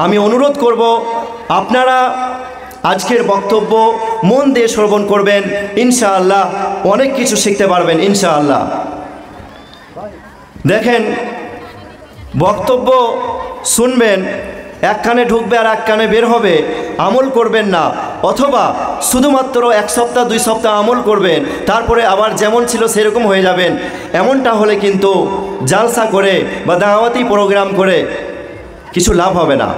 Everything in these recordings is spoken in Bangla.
আমি অনুরোধ করব আপনারা আজকের বক্তব্য মন দিয়ে শ্রবণ করবেন, ইনশাআল্লাহ অনেক কিছু শিখতে পারবেন ইনশাআল্লাহ। দেখেন, বক্তব্য শুনবেন, এক কানে ঢুকবে আর এক কানে বের হবে, আমল করবেন না, অথবা শুধুমাত্র এক সপ্তাহ 2 সপ্তাহ আমল করবেন, তারপরে আবার যেমন ছিল সেরকম হয়ে যাবেন। এমনটা হলে কিন্তু জালসা করে বা দাওয়াতি প্রোগ্রাম করে কিছু লাভ হবে না।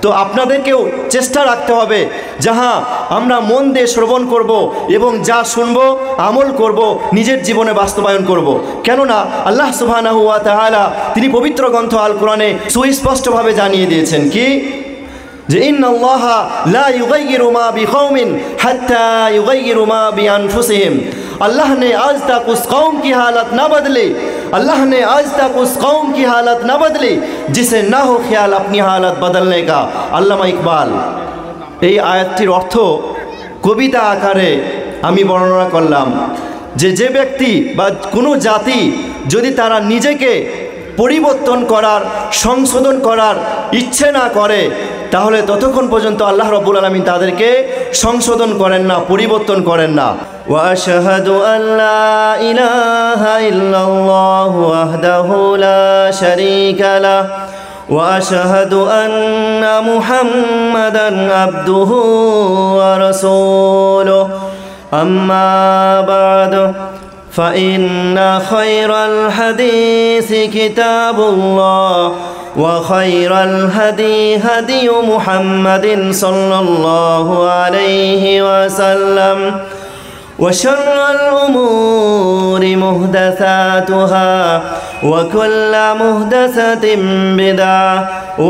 তো আপনাদেরকেও চেষ্টা রাখতে হবে যাহা আমরা মন দিয়ে শ্রবণ করব এবং যা শুনবো আমল করব, নিজের জীবনে বাস্তবায়ন করব। কেননা আল্লাহ সুবহানাহু ওয়া তাআলা তিনি পবিত্র গ্রন্থ আল কোরআনে সুস্পষ্টভাবে জানিয়ে দিয়েছেন কি, যে ইন্নাল্লাহা লা ইউগাইয়িরু মা বিকওমিন হাত্তা ইউগাইয়িরু মা বিআনফুসিহিম। अल्लाह ने आज तक उस कौम की हालत ना बदली, अल्लाह ने आज तक उस कौम की हालत ना बदली जिसे ना हो ख्याल अपनी हालत बदलने का। আল্লামা ইকবাল। এই আয়াতটির অর্থ কবিতা আকারে আমি বর্ণনা করলাম যে ব্যক্তি বা কোনো জাতি যদি তারা নিজেকে পরিবর্তন করার, সংশোধন করার ইচ্ছে না করে, তাহলে ততক্ষণ পর্যন্ত আল্লাহ রাব্বুল আলামিন তাদেরকে সংশোধন করেন না, পরিবর্তন করেন না। ওয়া আশহাদু আল্লা ইলাহা ইল্লাল্লাহু ওয়াহদাহু লা শারীকা লাহ ওয়া আশহাদু আন্না মুহাম্মাদান আবদুহু ওয়া রাসূলুহু আম্মা বা'দু فإن خير الحديث كتاب الله وخير الهدي هدي محمد صلى الله عليه وسلم وشر الأمور محدثاتها وكل محدثة بدعة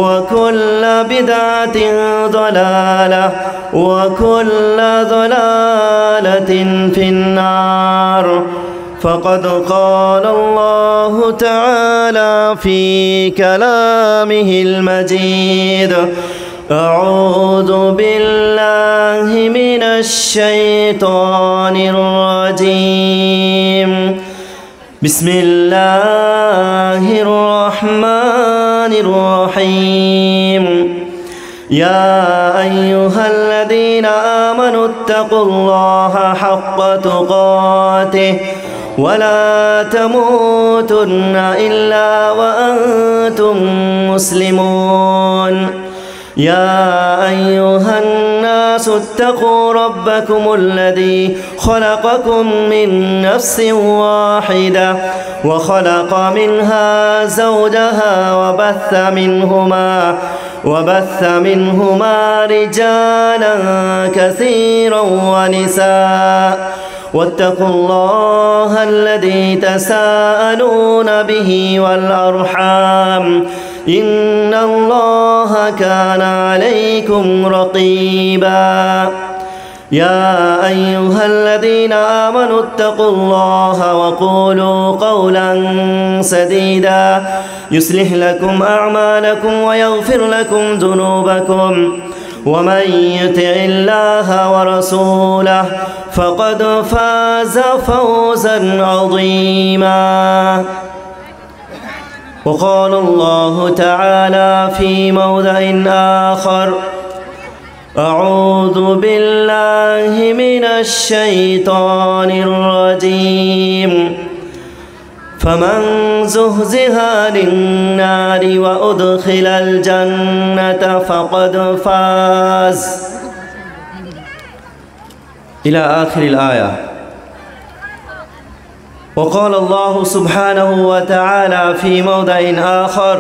وكل بدعة ضلالة وكل ضلالة في النار. فقد قال الله تعالى في كلامه المجيد: أعوذ بالله من الشيطان الرجيم. بسم الله الرحمن الرحيم. يا أيها الذين آمنوا اتقوا الله حق تقاته ولا تموتن إلا وأنتم مسلمون. يا أيها الناس اتقوا ربكم الذي خلقكم من نفس واحدة وخلق منها زوجها وبث منهما رجالا كثيرا ونساء واتقوا الله الذي تساءلون به والأرحام إن الله كان عليكم رقيبا. يا أيها الذين آمنوا اتقوا الله وقولوا قولا سديدا يصلح لكم أعمالكم ويغفر لكم ذنوبكم ومن يطع الله ورسوله فقد فاز فوزا عظيما. وقال الله تعالى في موضع آخر: أعوذ بالله من الشيطان الرجيم. فمن زحزح عن النار وأدخل الجنة فقد فاز إلى آخر الآية. وقال الله سبحانه وتعالى في موضع آخر: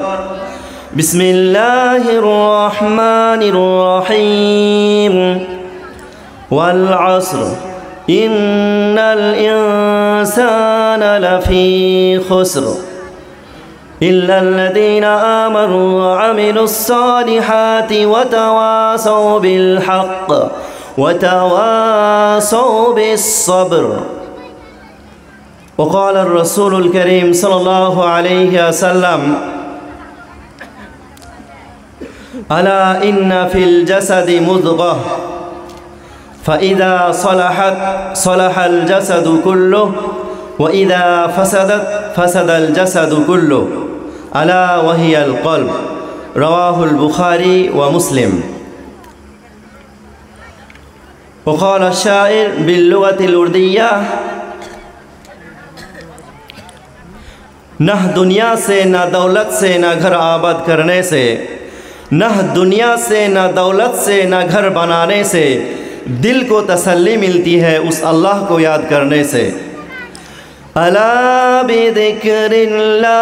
بسم الله الرحمن الرحيم. والعصر إن الإنسان لفي خسر إلا الذين آمنوا وعملوا الصالحات وتواصوا بالحق وتواصوا بالصبر. وقال الرسول الكريم صلى الله عليه وسلم: ألا إن في الجسد مضغة فإذا صلحت صلح الجسد كله وإذا فسدت فسد الجسد كله ألا وهي القلب রওয়াহুল বুখারী ওয়া মুসলিম। وقال الشاعر باللغة الأردية ना दुनिया से ना दौलत से ना घर आबाद करने से, ना दुनिया से ना दौलत से ना घर बनाने से दिल को तसल्ली मिलती है उस अल्लाह को याद करने से। अला बिज़िक्रिल्लाहि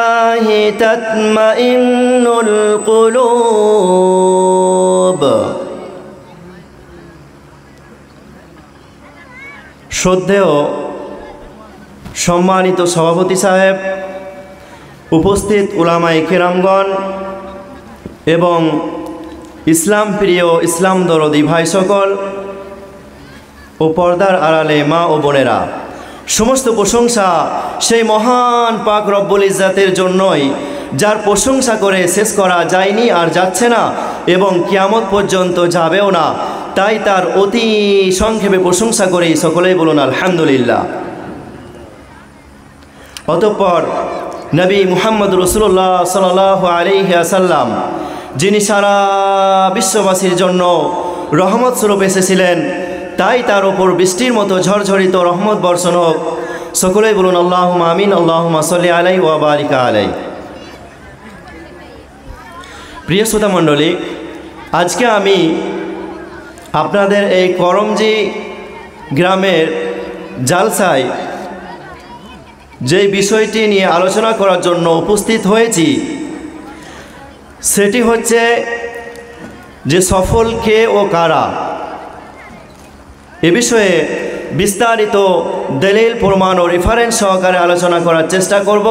तत्मइन्नुल कुलूब। শ্রদ্ধেয় সম্মানিত সভাপতি সাহেব, উপস্থিত উলামায়ে কেরামগণ এবং ইসলাম প্রিয় ইসলাম দরদি ভাই সকল ও পর্দার আড়ালে মা ও বোনেরা, সমস্ত প্রশংসা সেই মহান পাক রব্বুল ইজ্জাতের জন্যই, যার প্রশংসা করে শেষ করা যায়নি আর যাচ্ছে না এবং কিয়ামত পর্যন্ত যাবেও না। তাই তার অতি সংক্ষেপে প্রশংসা করি, সকলেই বলুন আলহামদুলিল্লাহ। অতঃপর নবী মুহাম্মদ রাসূলুল্লাহ সাল্লাল্লাহু আলাইহি ওয়াসাল্লাম, যিনি সারা বিশ্ববাসীর জন্য রহমত স্বরূপ এসেছিলেন, তাই তার ওপর বৃষ্টির মতো ঝরঝরিত রহমত বর্ষণ হোক। সকলেই বলুন আল্লাহুম্মা আমিন, আল্লাহুম্মা সাল্লি আলাইহি ওয়া বারিক আলাইহি। প্রিয় শ্রোতা মণ্ডলী, আজকে আমি আপনাদের এই করমজি গ্রামের জালসায় যেই বিষয়টি নিয়ে আলোচনা করার জন্য উপস্থিত হয়েছি, সেটি হচ্ছে যে সফল কে ও কারা। এ বিষয়ে বিস্তারিত দলিল প্রমাণ ও রেফারেন্স সহকারে আলোচনা করার চেষ্টা করব।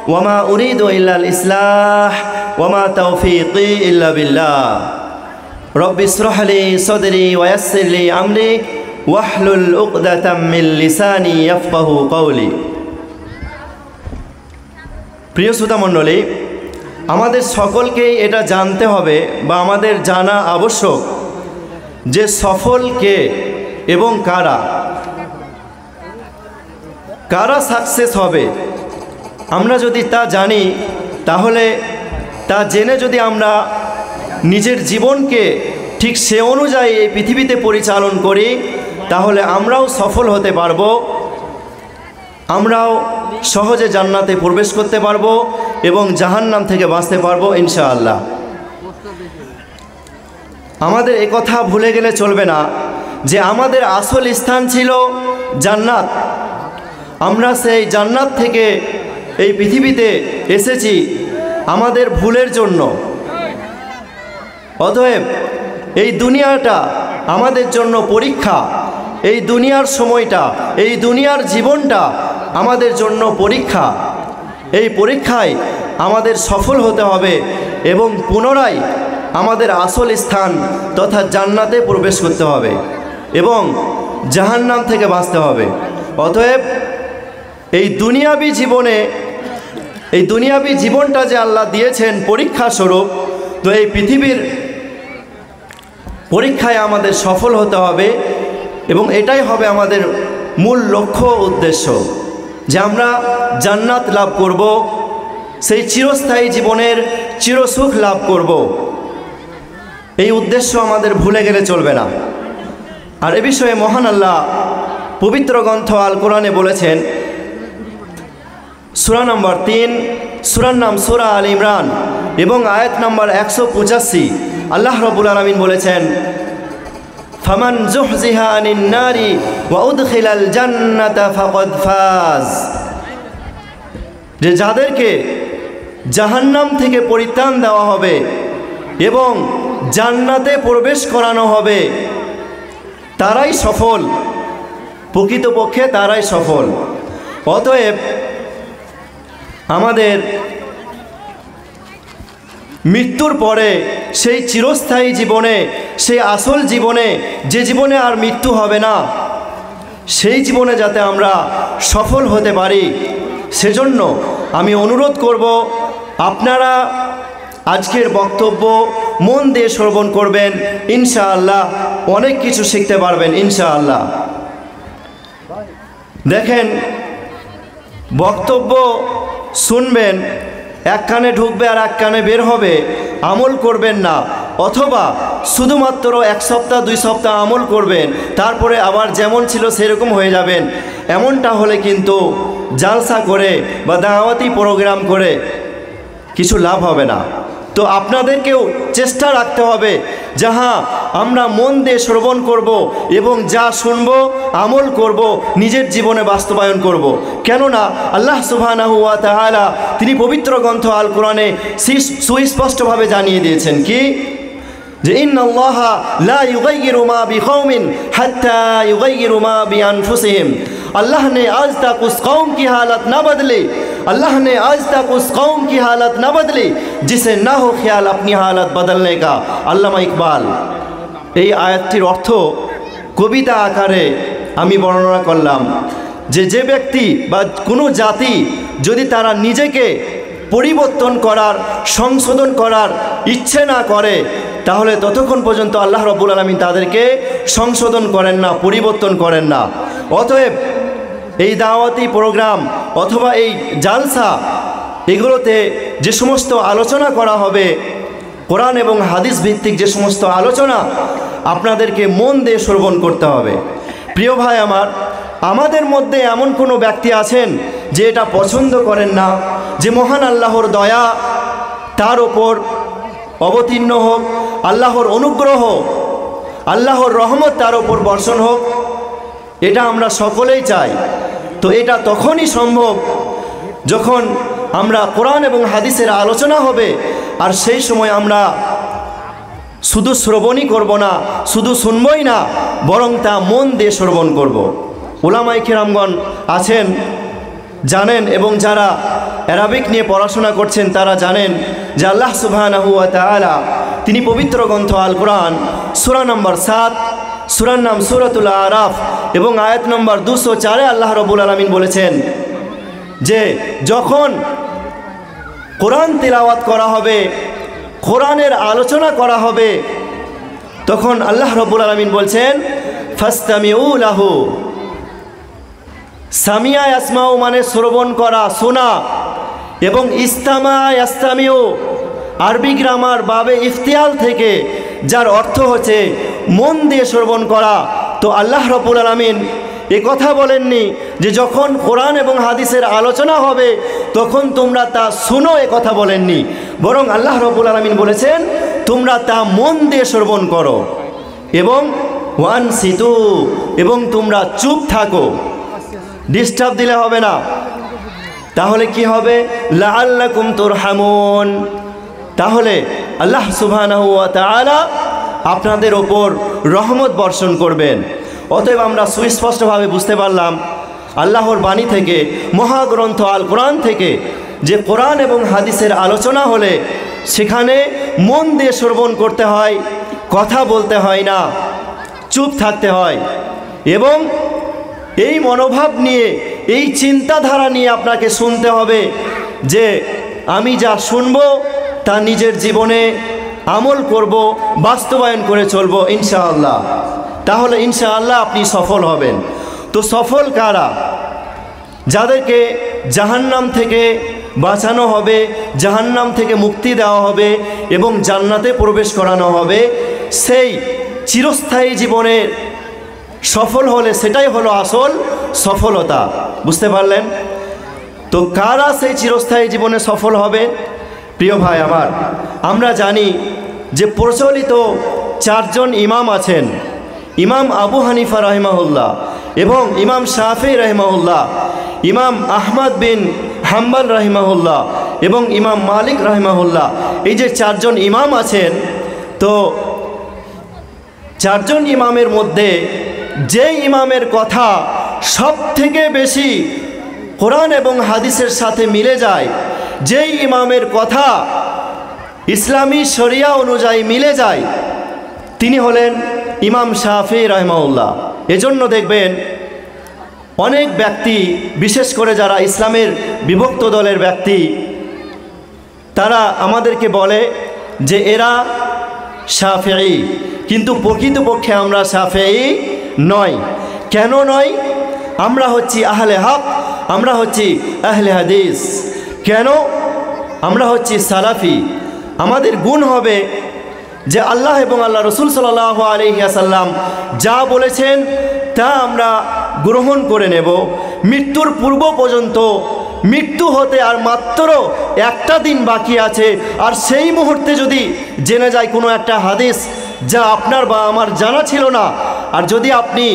ওয়ামা উরিদু ইল্লাল ইসলাহ ওয়ামা তাওফীকি ইল্লা বিল্লাহ। রব্বি ইশরাহ লি সাদরি ওয়া ইয়াসসির লি আমরি ওয়াহলুল উকদাতাম মিন লিসানি ইয়াফকাহু কওলি। প্রিয় শ্রোতা মণ্ডলী, আমাদের সকলকেই এটা জানতে হবে বা আমাদের জানা আবশ্যক যে সফল কে এবং কারা, কারা সাকসেস হবে। আমরা যদি তা জানি, তাহলে তা জেনে যদি আমরা নিজের জীবনকে ঠিক সে অনুযায়ী এই পৃথিবীতে পরিচালন করি, তাহলে আমরাও সফল হতে পারব, আমরাও সহজে জান্নাতে প্রবেশ করতে পারব এবং জাহান্নাম থেকে বাঁচতে পারব ইনশাআল্লাহ। আমাদের এ কথা ভুলে গেলে চলবে না যে আমাদের আসল স্থান ছিল জান্নাত। আমরা সেই জান্নাত থেকে এই পৃথিবীতে এসেছি আমাদের ভুলের জন্য। অতএব এই দুনিয়াটা আমাদের জন্য পরীক্ষা, এই দুনিয়ার সময়টা, এই দুনিয়ার জীবনটা আমাদের জন্য পরীক্ষা। এই পরীক্ষায় আমাদের সফল হতে হবে এবং পুনরায় আমাদের আসল স্থান তথা জান্নাতে প্রবেশ করতে হবে এবং জাহান্নাম থেকে বাঁচতে হবে। অতএব এই দুনিয়াবী জীবনটা যে আল্লাহ দিয়েছেন পরীক্ষা স্বরূপ, তো এই পৃথিবীর পরীক্ষায় আমাদের সফল হতে হবে এবং এটাই হবে আমাদের মূল লক্ষ্য উদ্দেশ্য, যে আমরা জান্নাত লাভ করব, সেই চিরস্থায়ী জীবনের চিরসুখ লাভ করব। এই উদ্দেশ্য আমাদের ভুলে গেলে চলবে না। আর এ বিষয়ে মহান আল্লাহ পবিত্র গ্রন্থ আল কোরআনে বলেছেন, সূরা নম্বর 3, সূরার নাম সূরা আল ইমরান এবং আয়াত নম্বর 185, আল্লাহ রাব্বুল আলামিন বলেছেন, ফামান যুহজিহা আনিন নারি ওয়া উদখিলাল জান্নাতা ফাকাদ ফাজ। যে যাদেরকে জাহান্নাম থেকে পরিত্রাণ দেওয়া হবে এবং জান্নাতে প্রবেশ করানো হবে, তারাই সফল, প্রকৃতপক্ষে তারাই সফল। অতএব আমাদের মৃত্যুর পরে সেই চিরস্থায়ী জীবনে, সেই আসল জীবনে, যে জীবনে আর মৃত্যু হবে না, সেই জীবনে যাতে আমরা সফল হতে পারি, সেজন্য আমি অনুরোধ করব আপনারা আজকের বক্তব্য মন দিয়ে শ্রবণ করবেন। ইনশাআল্লাহ অনেক কিছু শিখতে পারবেন ইনশাআল্লাহ। দেখেন, বক্তব্য শুনবেন এক কানে ঢুকবে আর এক কানে বের হবে, আমল করবেন না, অথবা শুধুমাত্র এক সপ্তাহ 2 সপ্তাহ আমল করবেন, তারপরে আবার যেমন ছিল সেরকম হয়ে যাবেন, এমনটা হলে কিন্তু জালসা করে বা দাওয়াতি প্রোগ্রাম করে কিছু লাভ হবে না। তো আপনাদেরকেও চেষ্টা রাখতে হবে যে হ্যাঁ, আমরা মন দিয়ে শ্রবণ করব এবং যা শুনব আমল করব, নিজের জীবনে বাস্তবায়ন করব। কেননা আল্লাহ সুবহানাহু ওয়া তাআলা তিনি পবিত্র গ্রন্থ আল কোরআনে সুস্পষ্টভাবে জানিয়ে দিয়েছেন কি, যে ইন্নাল্লাহা লা ইউগাইয়িরু মা বিকওমিন হাত্তা ইউগাইয়িরু মা বিআনফুসিহিম। अल्लाह ने आज तक उस कौम की हालत न बदली, अल्लाह ने आज तक उस कौम की हालत न बदली जिसे ना हो ख्याल अपनी हालत बदलने का। আল্লামা ইকবাল এই আয়াতটির অর্থ কবিতা আকারে আমি বর্ণনা করলাম যে ব্যক্তি বা কোনো জাতি যদি তারা নিজেকে পরিবর্তন করার, সংশোধন করার ইচ্ছে না করে, তাহলে ততক্ষণ পর্যন্ত আল্লাহ রাব্বুল আলামিন তাদেরকে সংশোধন করেন না, পরিবর্তন করেন না। অতএব এই দাওয়াতি প্রোগ্রাম অথবা এই জালসা, এগুলোতে যে সমস্ত আলোচনা করা হবে, কোরআন এবং হাদিস ভিত্তিক যে সমস্ত আলোচনা, আপনাদেরকে মন দিয়ে শ্রবণ করতে হবে। প্রিয় ভাই আমার, আমাদের মধ্যে এমন কোনো ব্যক্তি আছেন যে এটা পছন্দ করেন না যে মহান আল্লাহর দয়া তার ওপর অবতীর্ণ হোক, আল্লাহর অনুগ্রহ, আল্লাহর রহমত তার ওপর বর্ষণ হোক? এটা আমরা সকলেই চাই। তো এটা তখনই সম্ভব যখন আমরা কোরআন এবং হাদিসের আলোচনা হবে, আর সেই সময় আমরা শুধু শ্রবণই করব না, শুধু শুনবই না, বরং তা মন দিয়ে শ্রবণ করব। উলামায়ে কেরামগণ আছেন, জানেন, এবং যারা অ্যারাবিক নিয়ে পড়াশোনা করছেন তারা জানেন যে আল্লাহ সুবহানাহু ওয়া তাআলা তিনি পবিত্র গ্রন্থ আল কোরআন সূরা নম্বর 7, সূরার নাম সূরাতুল আরাফ এবং আয়াত নম্বর 204-এ আল্লাহ রাব্বুল আলামিন বলেছেন যে যখন কোরআন তিলাওয়াত করা হবে, কোরআনের আলোচনা করা হবে, তখন আল্লাহ রাব্বুল আলামিন বলছেন ফাসতামিউ লাহু। সামিয়া ইয়াসমাউ মানে শ্রবণ করা, শোনা, এবং ইস্তামা ইয়াস্তামিউ আরবি গ্রামার বাবে ইফতিয়াল থেকে যার অর্থ হচ্ছে মন দিয়ে শ্রবণ করা। তো আল্লাহ রাব্বুল আলামিন এ কথা বলেননি যে যখন কোরআন এবং হাদিসের আলোচনা হবে তখন তোমরা তা শুনো, এ কথা বলেননি, বরং আল্লাহ রাব্বুল আলামিন বলেছেন তোমরা তা মন দিয়ে শ্রবণ করো এবং ওয়ানসিতু, এবং তোমরা চুপ থাকো, ডিস্টার্ব দিলে হবে না। তাহলে কি হবে? লাআল্লাকুম তুরহামুন। তাহলে আল্লাহ সুবহানাহু ওয়া তাআলা আপনাদের ওপর রহমত বর্ষণ করবেন। অতএব আমরা সুস্পষ্টভাবে বুঝতে পারলাম আল্লাহর বাণী থেকে, মহাগ্রন্থ আল কোরআন থেকে, যে কোরআন এবং হাদিসের আলোচনা হলে সেখানে মন দিয়ে শ্রবণ করতে হয়, কথা বলতে হয় না, চুপ থাকতে হয়, এবং এই মনোভাব নিয়ে, এই চিন্তাধারা নিয়ে আপনাকে শুনতে হবে যে আমি যা শুনব তা নিজের জীবনে আমল করব, বাস্তবায়ন করে চলব ইনশাআল্লাহ। তাহলে ইনশাআল্লাহ আপনি সফল হবেন। তো সফল কারা? যাদেরকে জাহান্নাম থেকে বাঁচানো হবে, জাহান্নাম থেকে মুক্তি দেওয়া হবে এবং জান্নাতে প্রবেশ করানো হবে, সেই চিরস্থায়ী জীবনের সফল হলে সেটাই হলো আসল সফলতা। বুঝতে পারলেন? তো কারা সেই চিরস্থায়ী জীবনে সফল হবে? প্রিয় ভাই আমার, আমরা জানি যে প্রচলিত 4 জন ইমাম আছেন, ইমাম আবু হানিফা রাহিমাহুল্লাহ এবং ইমাম শাফি রাহিমাহুল্লাহ, ইমাম আহমদ বিন হাম্বল রাহিমাহুল্লাহ এবং ইমাম মালিক রাহিমাহুল্লাহ। এই যে 4 জন ইমাম আছেন, তো 4 জন ইমামের মধ্যে যে ইমামের কথা সব থেকে বেশি কোরআন এবং হাদিসের সাথে মিলে যায়, যেই ইমামের কথা ইসলামী শরিয়া অনুযায়ী মিলে যায়, তিনি হলেন ইমাম শাফি রাহিমাহুল্লাহ। এজন্য দেখবেন অনেক ব্যক্তি, বিশেষ করে যারা ইসলামের বিভক্ত দলের ব্যক্তি, তারা আমাদেরকে বলে যে এরা শাফিঈ, কিন্তু প্রকৃতপক্ষে আমরা শাফিঈ নয়। কেন নয়? আমরা হচ্ছি আহলে হক, আমরা হচ্ছি আহলে হাদিস। কেন? আমরা হচ্ছি সালাফি। আমাদের গুণ হবে যে আল্লাহ এবং আল্লাহ রসুল সাল্লাল্লাহু আলাইহি ওয়াসাল্লাম যা বলেছেন তা আমরা গ্রহণ করে নেব। মৃত্যুর পূর্ব পর্যন্ত, মৃত্যু হতে আর মাত্র একটা দিন বাকি আছে, আর সেই মুহূর্তে যদি জেনে যায় কোনো একটা হাদিস যা আপনার বা আমার জানা ছিল না, আর যদি আপনি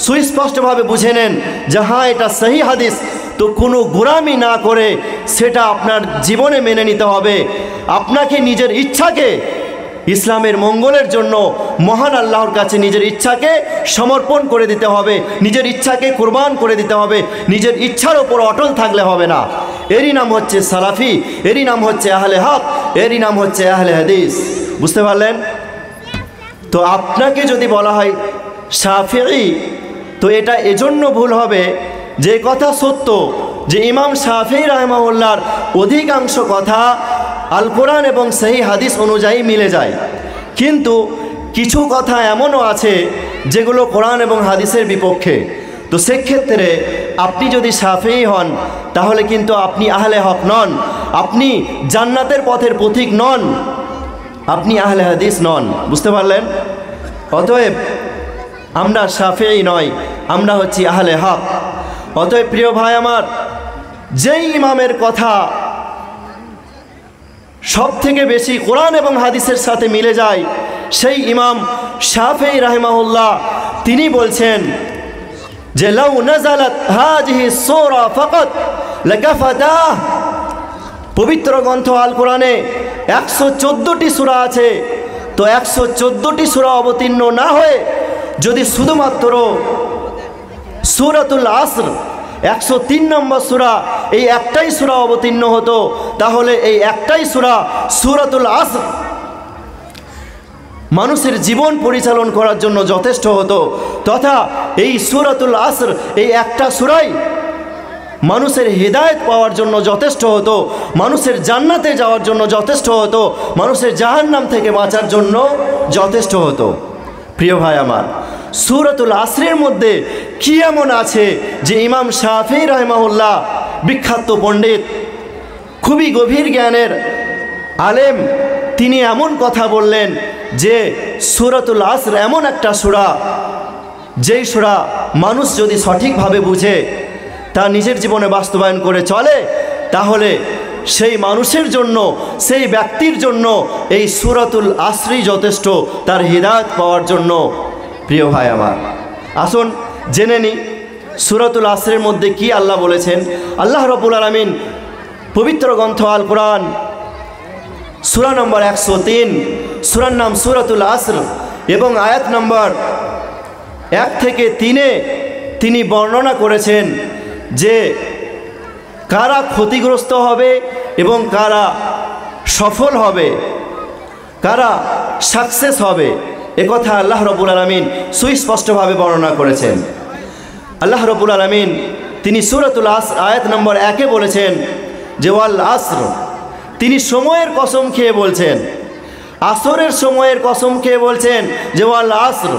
সুস্পষ্টভাবে বুঝে নেন যে হ্যাঁ এটা সহি হাদিস, তো কোনো গোঁড়ামি না করে সেটা আপনার জীবনে মেনে নিতে হবে। আপনাকে নিজের ইচ্ছাকে ইসলামের মঙ্গলের জন্য মহান আল্লাহর কাছে নিজের ইচ্ছাকে সমর্পণ করে দিতে হবে, নিজের ইচ্ছাকে কুরবান করে দিতে হবে। নিজের ইচ্ছার ওপর অটল থাকলে হবে না। এরই নাম হচ্ছে সালাফি, এরই নাম হচ্ছে আহলে হক, এরই নাম হচ্ছে আহলে হাদিস। বুঝতে পারলেন? তো আপনাকে যদি বলা হয় শাফিঈ, তো এটা এজন্য ভুল হবে যে কথা সত্য যে ইমাম শাফিঈ রাহিমাহুল্লাহর অধিকাংশ কথা আল কোরআন এবং সহি হাদিস অনুযায়ী মিলে যায়, কিন্তু কিছু কথা এমনও আছে যেগুলো কোরআন এবং হাদিসের বিপক্ষে। তো সেক্ষেত্রে আপনি যদি শাফিঈ হন তাহলে কিন্তু আপনি আহলে হক নন, আপনি জান্নাতের পথের পথিক নন, আপনি আহলে হাদিস নন। বুঝতে পারলেন? অতএব আমরা শাফিঈ নয়, আমরা হচ্ছি আহলে হক। অতএব প্রিয় ভাই আমার, যেই ইমামের কথা সব থেকে বেশি কোরআন এবং হাদিসের সাথে মিলে যায় সেই ইমাম শাফিঈ রাহিমাহুল্লাহ তিনি বলছেন যে লাউ নাযালাত হাযিহি সূরা ফাকাত লাকাফাতাহ। পবিত্র গ্রন্থ আল কোরআনে 114টি সূরা আছে, তো 114টি সূরা অবতীর্ণ না হয়ে যদি শুধুমাত্র সূরাতুল আসর 103 নম্বর সূরা এই একটাই সূরা অবতীর্ণ হতো, তাহলে এই একটাই সূরা সূরাতুল আসর মানুষের জীবন পরিচালন করার জন্য যথেষ্ট হতো, তথা এই সূরাতুল আসর এই একটা সূরাই মানুষের হিদায়াত পাওয়ার জন্য যথেষ্ট হতো, মানুষের জান্নাতে যাওয়ার জন্য যথেষ্ট হতো, মানুষের জাহান্নাম থেকে বাঁচার জন্য যথেষ্ট হতো। প্রিয় ভাই আমার, সূরাতুল আসরের মধ্যে কি এমন আছে যে ইমাম শাফিঈ রাহিমাহুল্লাহ বিখ্যাত পণ্ডিত, খুবই গভীর জ্ঞানের আলেম, তিনি এমন কথা বললেন যে সূরাতুল আসর এমন একটা সূরা যেই সূরা মানুষ যদি সঠিকভাবে বুঝে তা নিজের জীবনে বাস্তবায়ন করে চলে, তাহলে সেই মানুষের জন্য, সেই ব্যক্তির জন্য এই সূরাতুল আসরই যথেষ্ট তার হিদায়াত পাওয়ার জন্য। প্রিয় ভাই আমার, আসুন জেনে নিই সূরাতুল আসরের মধ্যে কি আল্লাহ বলেছেন। আল্লাহ রাব্বুল আলামিন পবিত্র গ্রন্থ আল কোরআন সূরা নম্বর 103, সূরার নাম সূরাতুল আসর, এবং আয়াত নম্বর 1 থেকে 3-এ তিনি বর্ণনা করেছেন যে কারা ক্ষতিগ্রস্ত হবে এবং কারা সফল হবে, কারা সাকসেস হবে, একথা আল্লাহ রাব্বুল আলামিন সুস্পষ্টভাবে বর্ণনা করেছেন। আল্লাহ রাব্বুল আলামিন তিনি সূরাতুল আসর আয়াত নম্বর 1-এ বলেছেন যে ওয়াল আসর, তিনি সময়ের কসম খেয়ে বলছেন, আসরের সময়ের কসম খেয়ে বলছেন যে ওয়াল আসর।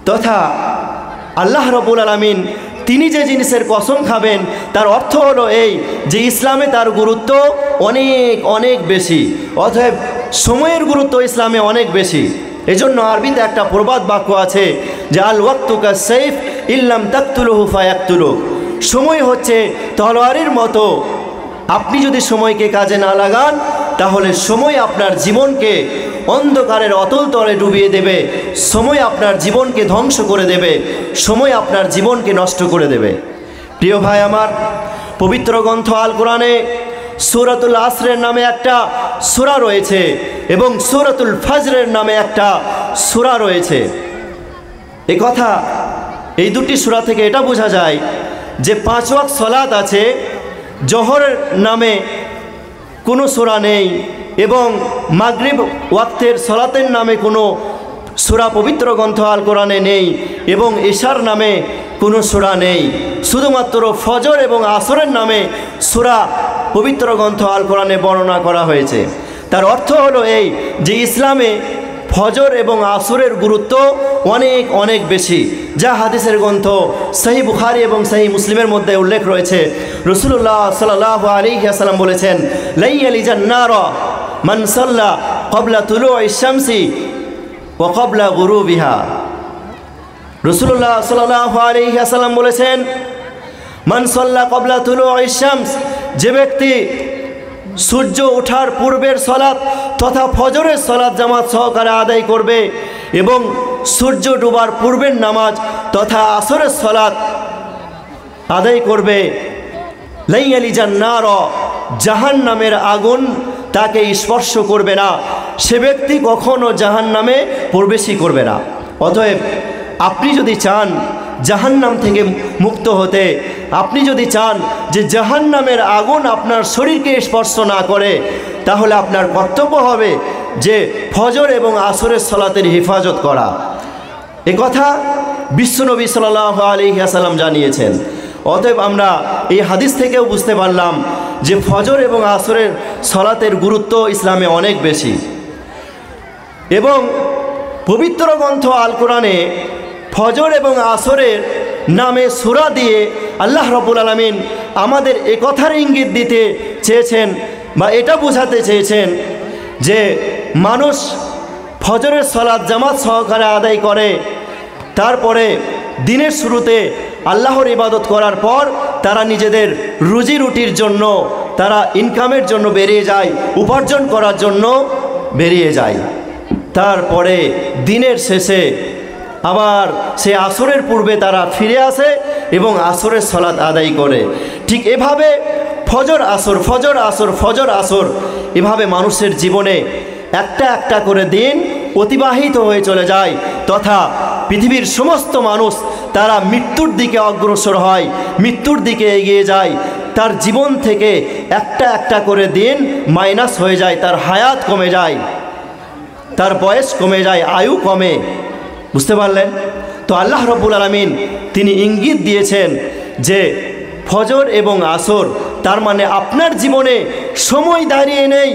তথা আল্লাহ রাব্বুল আলামিন তিনি যে জিনিসের কসম খাবেন তার অর্থ হলো এই যে ইসলামে তার গুরুত্ব অনেক অনেক বেশি, অতএব সময়ের গুরুত্ব ইসলামে অনেক বেশি। এজন্য আরবিতে একটা প্রবাদ বাক্য আছে যে আল ওয়াক্তু কাস-সাইফ ইল্লাম তাকতুলুহু ফায়াকতুলুক। সময় হচ্ছে তলোয়ারের মতো, আপনি যদি সময়কে কাজে না লাগান তাহলে সময় আপনার জীবনকে অন্ধকারের অতল তলে ডুবিয়ে দেবে, সময় আপনার জীবনকে ধ্বংস করে দেবে, সময় আপনার জীবনকে নষ্ট করে দেবে। প্রিয় ভাই আমার, পবিত্র গ্রন্থ আল কোরআনে সূরাতুল আসরের নামে একটা সূরা রয়েছে এবং সূরাতুল ফজরের নামে একটা সূরা রয়েছে। এ কথা এই দুটি সূরা থেকে এটা বোঝা যায় যে 5 ওয়াক্ত সালাত আছে, জোহরের নামে কোনো সূরা নেই এবং মাগরিব ওয়াক্তের সালাতের নামে কোনো সূরা পবিত্র গ্রন্থ আল কোরআনে নেই এবং ইশার নামে কোনো সূরা নেই। শুধুমাত্র ফজর এবং আসরের নামে সূরা পবিত্র গ্রন্থ আল কোরআনে বর্ণনা করা হয়েছে। তার অর্থ হলো এই যে ইসলামে ফজর এবং আসরের গুরুত্ব অনেক অনেক বেশি, যা হাদিসের গ্রন্থ সহিহ বুখারী এবং সহিহ মুসলিমের মধ্যে উল্লেখ রয়েছে। রাসূলুল্লাহ সাল্লাল্লাহু আলাইহি ওয়াসাল্লাম বলেছেন, লা ইয়ালিজান নারা মান সাল্লা ক্বাবলা তুলুইশ শামসি ওয়া ক্বাবলা গুরুবিহা। রাসূলুল্লাহ সাল্লাল্লাহু আলাইহি ওয়াসাল্লাম বলেছেন, মান সাল্লা ক্বাবলা তুলুইশ শামস, যে ব্যক্তি সূর্য ওঠার পূর্বের সালাত তথা ফজরের সালাত জামাত সহকারে আদায় করবে এবং সূর্য ডোবার পূর্বের নামাজ তথা আসরের সালাত আদায় করবে, লা ইয়ালিজান নার, জাহান্নামের আগুন তাকে স্পর্শ করবে না, সে ব্যক্তি কখনো জাহান্নামে প্রবেশই করবে না। অতএব আপনি যদি চান জাহান্নাম থেকে মুক্ত হতে, আপনি যদি চান যে জাহান্নামের আগুন আপনার শরীরকে স্পর্শ না করে, তাহলে আপনার কর্তব্য হবে যে ফজর এবং আসরের সালাতের হেফাজত করা। একথা বিশ্বনবী সাল্লাল্লাহু আলাইহি ওয়াসাল্লাম জানিয়েছেন। অতএব আমরা এই হাদিস থেকেও বুঝতে পারলাম যে ফজর এবং আসরের সালাতের গুরুত্ব ইসলামে অনেক বেশি। এবং পবিত্র গ্রন্থ আল কোরআনে ফজর এবং আসরের নামে সূরা দিয়ে আল্লাহ রাব্বুল আলামিন আমাদের একথার ইঙ্গিত দিতে চেয়েছেন বা এটা বোঝাতে চেয়েছেন যে মানুষ ফজরের সালাত জামাত সহকারে আদায় করে, তারপরে দিনের শুরুতে আল্লাহর ইবাদত করার পর তারা নিজেদের রুজি রুটির জন্য, তারা ইনকামের জন্য বেরিয়ে যায়, উপার্জন করার জন্য বেরিয়ে যায়। তারপরে দিনের শেষে আবার সে আসরের পূর্বে তারা ফিরে আসে এবং আসরের সালাত আদায় করে। ঠিক এভাবে ফজর আসর, ফজর আসর, ফজর আসর, এভাবে মানুষের জীবনে একটা একটা করে দিন অতিবাহিত হয়ে চলে যায়, তথা পৃথিবীর সমস্ত মানুষ তারা মৃত্যুর দিকে অগ্রসর হয়, মৃত্যুর দিকে এগিয়ে যায়। তার জীবন থেকে একটা একটা করে দিন মাইনাস হয়ে যায়, তার হায়াত কমে যায়, তার বয়স কমে যায়, আয়ু কমে। বুঝতে পারলেন? তো আল্লাহ রাব্বুল আলামিন তিনি ইঙ্গিত দিয়েছেন যে ফজর এবং আসর, তার মানে আপনার জীবনে সময় দাঁড়িয়ে নেই,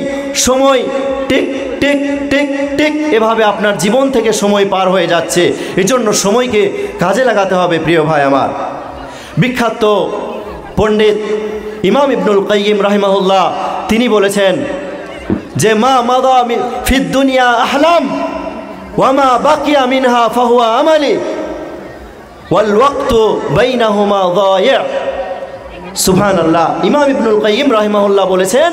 সময় টিক টিক টিক টিক এভাবে আপনার জীবন থেকে সময় পার হয়ে যাচ্ছে। এজন্য সময়কে কাজে লাগাতে হবে প্রিয় ভাই আমার। বিখ্যাত পণ্ডিত ইমাম ইবনুল কাইয়িম রাহিমাহুল্লাহ তিনি বলেছেন যে মা মাদা ফিদ দুনিয়া আহলাম ওয়া মা বাকিয়া মিনহা ফাহুয়া আমালি ওয়াল ওয়াক্তু বাইনাহুমা যায়ি'উ। সুবহানাল্লাহ। ইমাম ইবনুল কাইয়িম রাহিমাহুল্লাহ বলেছেন,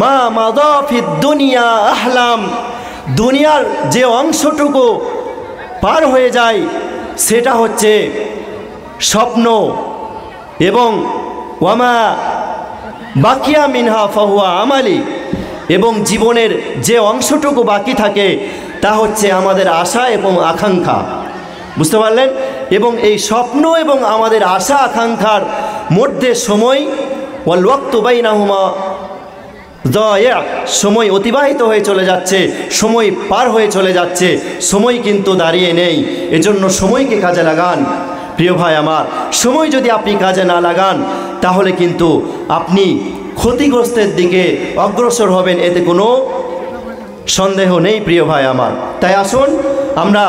মা মাদা ফিদ দুনিয়া আহলাম, দুনিয়ার যে অংশটুকু পার হয়ে যায় সেটা হচ্ছে স্বপ্ন, এবং ওয়ামা বাকিয়া মিনহা ফাহুয়া আমালি, এবং জীবনের যে অংশটুকু বাকি থাকে তা হচ্ছে আমাদের আশা এবং আকাঙ্ক্ষা। বুঝতে পারলেন? এবং এই স্বপ্ন এবং আমাদের আশা আকাঙ্ক্ষার মধ্যে সময়, ওয়াল ওয়াক্তু বাইনাহুমা যায়ি'উ, সময় অতিবাহিত হয়ে চলে যাচ্ছে, সময় পার হয়ে চলে যাচ্ছে, সময় কিন্তু দাঁড়িয়ে নেই। এজন্য সময়কে কাজে লাগান প্রিয় ভাই আমার। সময় যদি আপনি কাজে না লাগান তাহলে কিন্তু আপনি ক্ষতিগ্রস্তের দিকে অগ্রসর হবেন, এতে কোনো সন্দেহ নেই প্রিয় ভাই আমার। তাই আসুন আমরা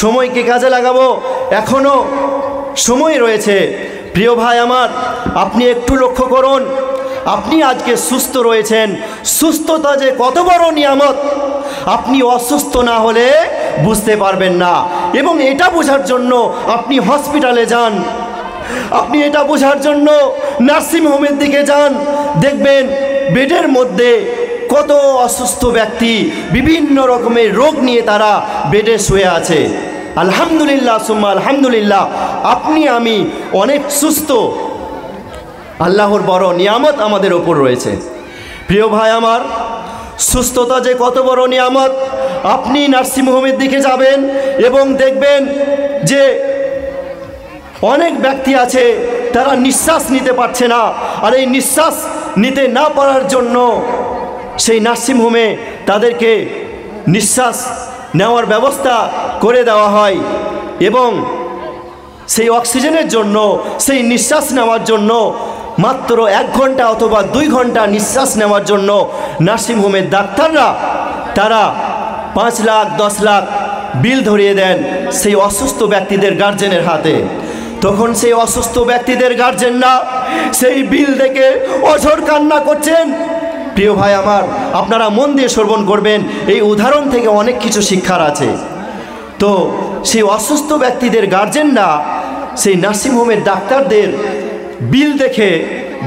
সময়কে কাজে লাগাবো, এখনও সময় রয়েছে। প্রিয় ভাই আমার, আপনি একটু লক্ষ্য করুন, আপনি আজকে সুস্থ রয়েছেন, সুস্থতা যে কত বড় নিয়ামত আপনি অসুস্থ না হলে বুঝতে পারবেন না। এবং এটা বোঝার জন্য আপনি হসপিটালে যান, আপনি এটা বোঝার জন্য নার্সিংহোমের দিকে যান, দেখবেন বেডের মধ্যে কত অসুস্থ ব্যক্তি বিভিন্ন রকমের রোগ নিয়ে তারা বেডে শুয়ে আছে। আলহামদুলিল্লাহ সুম্মা আলহামদুলিল্লাহ, আপনি আমি অনেক সুস্থ, আল্লাহর বড় নিয়ামত আমাদের ওপর রয়েছে। প্রিয় ভাই আমার, সুস্থতা যে কত বড় নিয়ামত, আপনি নার্সিংহোমের দিকে যাবেন এবং দেখবেন যে অনেক ব্যক্তি আছে তারা নিঃশ্বাস নিতে পারছে না, আর এই নিঃশ্বাস নিতে না পারার জন্য সেই নার্সিংহোমে তাদেরকে নিঃশ্বাস নেওয়ার ব্যবস্থা করে দেওয়া হয়, এবং সেই অক্সিজেনের জন্য, সেই নিঃশ্বাস নেওয়ার জন্য মাত্র 1 ঘন্টা অথবা 2 ঘন্টা নিঃশ্বাস নেওয়ার জন্য নার্সিংহোমের ডাক্তাররা তারা 5 লাখ 10 লাখ বিল ধরিয়ে দেন সেই অসুস্থ ব্যক্তিদের গার্জেনের হাতে। তখন সেই অসুস্থ ব্যক্তিদের গার্জেনরা সেই বিল দেখে অঝোর কান্না করছেন। প্রিয় ভাই আমার, আপনারা মন দিয়ে শ্রবণ করবেন, এই উদাহরণ থেকে অনেক কিছু শিক্ষার আছে। তো সেই অসুস্থ ব্যক্তিদের গার্জেনরা সেই নার্সিংহোমের ডাক্তারদের বিল দেখে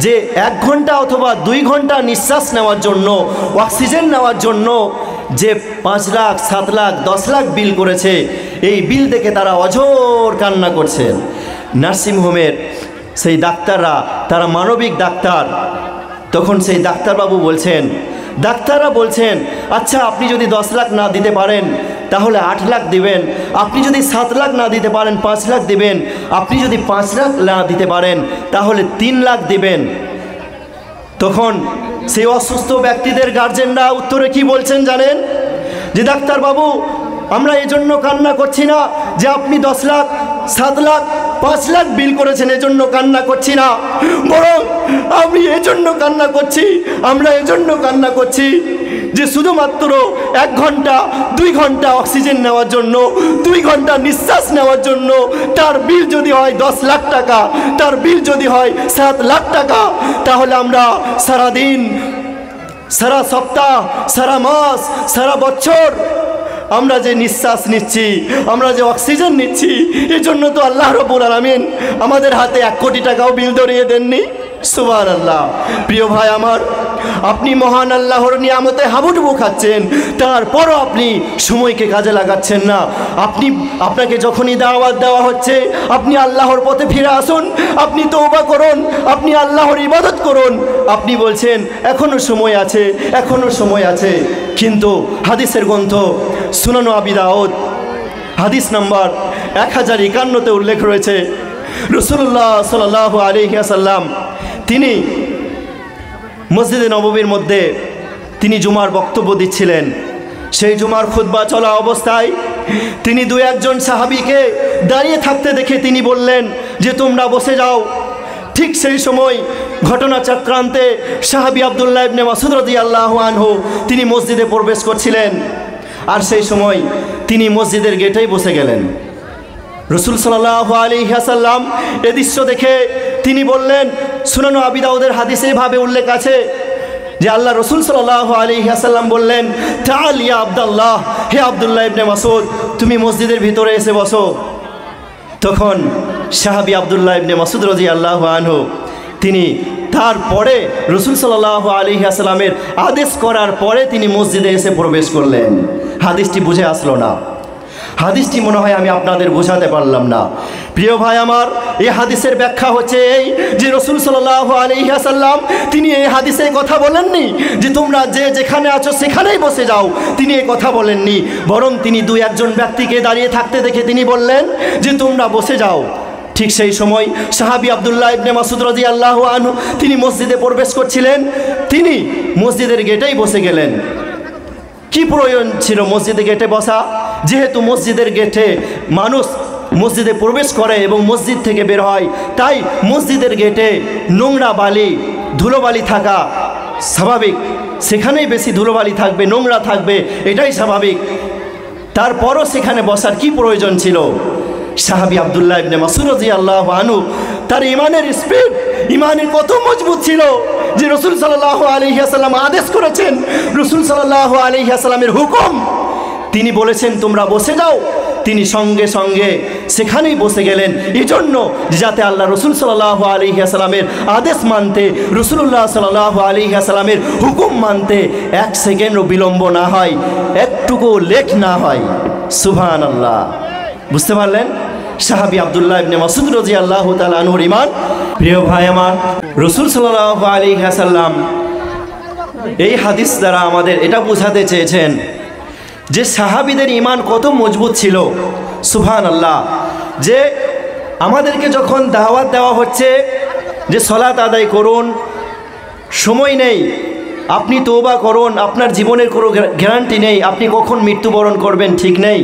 যে 1 ঘন্টা অথবা 2 ঘন্টা নিঃশ্বাস নেওয়ার জন্য, অক্সিজেন নেওয়ার জন্য যে 5 লাখ 7 লাখ 10 লাখ বিল করেছে, এই বিল দেখে তারা অঝোর কান্না করছেন। নার্সিংহোমের সেই ডাক্তাররা, তারা মানবিক ডাক্তার, তখন সেই ডাক্তারবাবু বলছেন, ডাক্তাররা বলছেন, আচ্ছা আপনি যদি 10 লাখ না দিতে পারেন তাহলে 8 লাখ দিবেন, আপনি যদি 7 লাখ না দিতে পারেন 5 লাখ দিবেন, আপনি যদি 5 লাখ না দিতে পারেন তাহলে 3 লাখ দিবেন। তখন সেই অসুস্থ ব্যক্তিদের গার্জেনরা উত্তরে কি বলছেন জানেন? যে ডাক্তারবাবু, আমরা এজন্য কান্না করছি না যে আপনি 10 লাখ 7 লাখ 5 লাখ বিল করেছেন, এজন্য কান্না করছি না, বরং আমি এজন্য কান্না করছি, আমরা এজন্য কান্না করছি যে শুধুমাত্র 1 ঘন্টা 2 ঘন্টা অক্সিজেন নেওয়ার জন্য, 2 ঘন্টা নিঃশ্বাস নেওয়ার জন্য তার বিল যদি হয় 10 লাখ টাকা, তার বিল যদি হয় 7 লাখ টাকা, তাহলে আমরা সারা দিন, সারা সপ্তাহ, সারা মাস, সারা বছর আমরা যে নিঃশ্বাস নিচ্ছি, আমরা যে অক্সিজেন নিচ্ছি, এর জন্য তো আল্লাহ রাব্বুল আলামিন আমাদের হাতে 1 কোটি টাকাও বিল ধরিয়ে দেননি। সুবহানাল্লাহ। প্রিয় ভাই আমার, আপনি মহান আল্লাহর নিয়ামতে হাবুডুবু খাচ্ছেন, তারপরও আপনি সময়কে কাজে লাগাচ্ছেন না। আপনাকে যখনই দাওয়াত দেওয়া হচ্ছে আপনি আল্লাহর পথে ফিরে আসুন, আপনি তওবা করুন, আপনি আল্লাহর ইবাদত করুন, আপনি বলছেন এখনো সময় আছে, এখনো সময় আছে। কিন্তু হাদিসের গ্রন্থ সুনান আবি দাউদ হাদিস নাম্বার 1051-তে উল্লেখ রয়েছে, রাসূলুল্লাহ সাল্লাল্লাহু আলাইহি ওয়াসাল্লাম তিনি মসজিদে নববীর মধ্যে তিনি জুমার বক্তব্য দিচ্ছিলেন। সেই জুমার খুতবা চলা অবস্থায় তিনি 2-1 সাহাবীকে দাঁড়িয়ে থাকতে দেখে তিনি বললেন যে তোমরা বসে যাও। ঠিক সেই সময় ঘটনা চক্রান্তে সাহাবী আব্দুল্লাহ ইবনে মাসউদ রাদিয়াল্লাহু আনহু তিনি মসজিদে প্রবেশ করছিলেন, আর সেই সময় তিনি মসজিদের গেটেই বসে গেলেন। রাসূল সাল্লাল্লাহু আলাইহি ওয়াসাল্লাম এই দৃশ্য দেখে তিনি বললেন, সুনান আবি দাউদের হাদিসে এভাবে উল্লেখ আছে যে আল্লাহ রাসূল সাল্লাল্লাহু আলাইহি ওয়াসাল্লাম বললেন, তাআল ইয়া আব্দুল্লাহ, হে আব্দুল্লাহ ইবনে মাসউদ, তুমি মসজিদের ভিতরে এসে বসো। তখন সাহাবী আব্দুল্লাহ ইবনে মাসউদ রাদিয়াল্লাহু আনহু তিনি তারপরে রাসূল সাল্লাল্লাহু আলাইহি ওয়াসাল্লামের আদেশ করার পরে তিনি মসজিদে এসে প্রবেশ করলেন। হাদিসটি বুঝে আসলো না, হাদিসটি মনে হয় আমি আপনাদের বোঝাতে পারলাম না। প্রিয় ভাই আমার, এই হাদিসের ব্যাখ্যা হচ্ছে এই যে রাসূল সাল্লাল্লাহু আলাইহি ওয়াসাল্লাম তিনি এই হাদিসে কথা বলেননি যে তোমরা যে যেখানে আছো সেখানেই বসে যাও, তিনি এই কথা বলেননি, বরং তিনি 2-1 ব্যক্তিকে দাঁড়িয়ে থাকতে দেখে তিনি বললেন যে তোমরা বসে যাও। ঠিক সেই সময় সাহাবী আব্দুল্লাহ ইবনে মাসউদ রাদিয়াল্লাহু আনহু তিনি মসজিদে প্রবেশ করছিলেন, তিনি মসজিদের গেটেই বসে গেলেন। কি প্রয়োজন ছিল মসজিদে গেটে বসা? যেহেতু মসজিদের গেটে মানুষ মসজিদে প্রবেশ করে এবং মসজিদ থেকে বের হয়, তাই মসজিদের গেটে নোংরা বালি ধুলোবালি থাকা স্বাভাবিক, সেখানেই বেশি ধুলোবালি থাকবে, নোংরা থাকবে, এটাই স্বাভাবিক। তারপরও সেখানে বসার কি প্রয়োজন ছিল? সাহাবী আব্দুল্লাহ ইবনে মাসউদ রাদিয়াল্লাহু আনহু তার ইমানের স্পিড, ইমানের কত মজবুত ছিল যে রাসূল সাল্লাল্লাহু আলাইহি ওয়াসাল্লাম আদেশ করেছেন, রাসূল সাল্লাল্লাহু আলাইহি ওয়াসাল্লামের হুকুম, তিনি বলেছেন তোমরা বসে যাও, তিনি সঙ্গে সঙ্গে সেখানেই বসে গেলেন। এজন্য যাতে আল্লাহ রাসূল সাল্লাল্লাহু আলাইহি ওয়াসাল্লামের আদেশ মানতে, রাসূলুল্লাহ সাল্লাল্লাহু আলাইহি ওয়াসাল্লামের হুকুম মানতে 1 সেকেন্ডও বিলম্ব না হয়, একটুকু লেট না হয়। সুবহানাল্লাহ। বুঝতে পারলেন সাহাবী আব্দুল্লাহ ইবনে মাসউদ রাদিয়াল্লাহু তাআলা আনহুর ঈমান। প্রিয় ভাই আমার, রাসূল সাল্লাল্লাহু আলাইহি ওয়াসাল্লাম এই হাদিস দ্বারা আমাদের এটা বোঝাতে চেয়েছেন যে সাহাবীদের ঈমান কত মজবুত ছিল। সুবহানাল্লাহ। যে আমাদেরকে যখন দাওয়াত দেওয়া হচ্ছে যে সালাত আদায় করুন, সময় নেই, আপনি তওবা করুন, আপনার জীবনের কোনো গ্যারান্টি নেই, আপনি কখন মৃত্যুবরণ করবেন ঠিক নেই,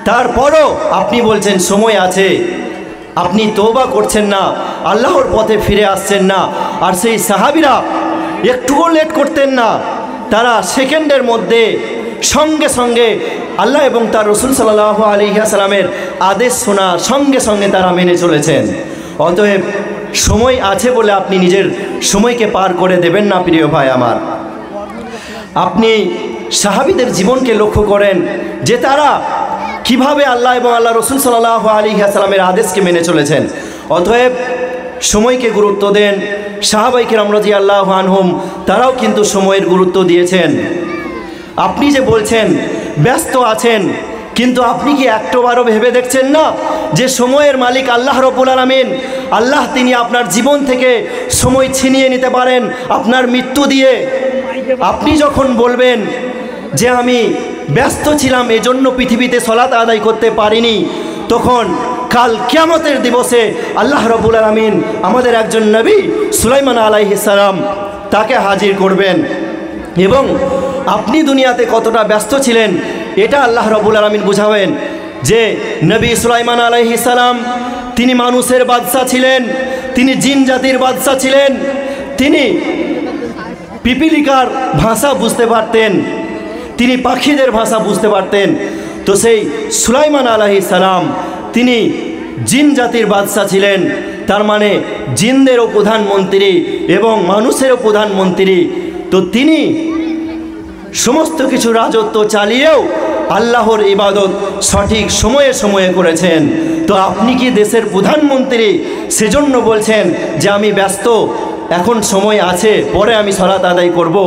তারপরও আপনি বলছেন সময় আছে, আপনি তওবা করছেন না, আল্লাহর পথে ফিরে আসছেন না। আর সেই সাহাবীরা একটুও লেট করতেন না, তারা সেকেন্ডের মধ্যে সঙ্গে সঙ্গে আল্লাহ এবং তার রসুল সাল্লাল্লাহু আলাইহি ওয়াসাল্লামের আদেশ শোনা সঙ্গে সঙ্গে তারা মেনে চলেছেন। অতএব সময় আছে বলে আপনি নিজের সময়কে পার করে দেবেন না প্রিয় ভাই আমার। আপনি সাহাবীদের জীবনকে লক্ষ্য করেন যে তারা কিভাবে আল্লাহ এবং আল্লাহ রসুল সাল্লাল্লাহু আলাইহি ওয়াসাল্লামের আদেশকে মেনে চলেছেন। অতএব সময়কে গুরুত্ব দেন। সাহাবায়ে কেরাম রাদিয়াল্লাহু আনহুম তারাও কিন্তু সময়ের গুরুত্ব দিয়েছেন। আপনি যে বলছেন ব্যস্ত আছেন, কিন্তু আপনি কি একটাবারও ভেবে দেখছেন না যে সময়ের মালিক আল্লাহ রব্বুল আলামিন, আল্লাহ তিনি আপনার জীবন থেকে সময় ছিনিয়ে নিতে পারেন আপনার মৃত্যু দিয়ে। আপনি যখন বলবেন যে আমি ব্যস্ত ছিলাম এজন্য পৃথিবীতে সালাত আদায় করতে পারিনি, তখন কাল কিয়ামতের দিবসে আল্লাহ রব্বুল আলামিন আমাদের একজন নবী সুলাইমান আলাইহিস সালাম তাকে হাজির করবেন এবং আপনি দুনিয়াতে কতটা ব্যস্ত ছিলেন এটা আল্লাহ রব্বুল আলামিন বুঝাবেন। যে নবী সুলাইমান আলাইহিস সালাম তিনি মানুষের বাদশা ছিলেন, তিনি জিন জাতির বাদশা ছিলেন, তিনি পিপিলিকার ভাষা বুঝতে পারতেন, তিনি পাখিদের ভাষা বুঝতে পারতেন। তো সেই সুলাইমান আলাইহিস সালাম তিনি জিন জাতির বাদশা ছিলেন, তার মানে জিনদেরও প্রধানমন্ত্রী এবং মানুষেরও প্রধানমন্ত্রী। তো তিনি সমস্ত কিছু রাজত্ব চালিয়েও আল্লাহর ইবাদত সঠিক সময়ে সময়ে করেছেন। তো আপনি কি দেশের প্রধানমন্ত্রী সেজন্য বলছেন যে আমি ব্যস্ত, এখন সময় আছে, পরে আমি সালাত আদায় করব,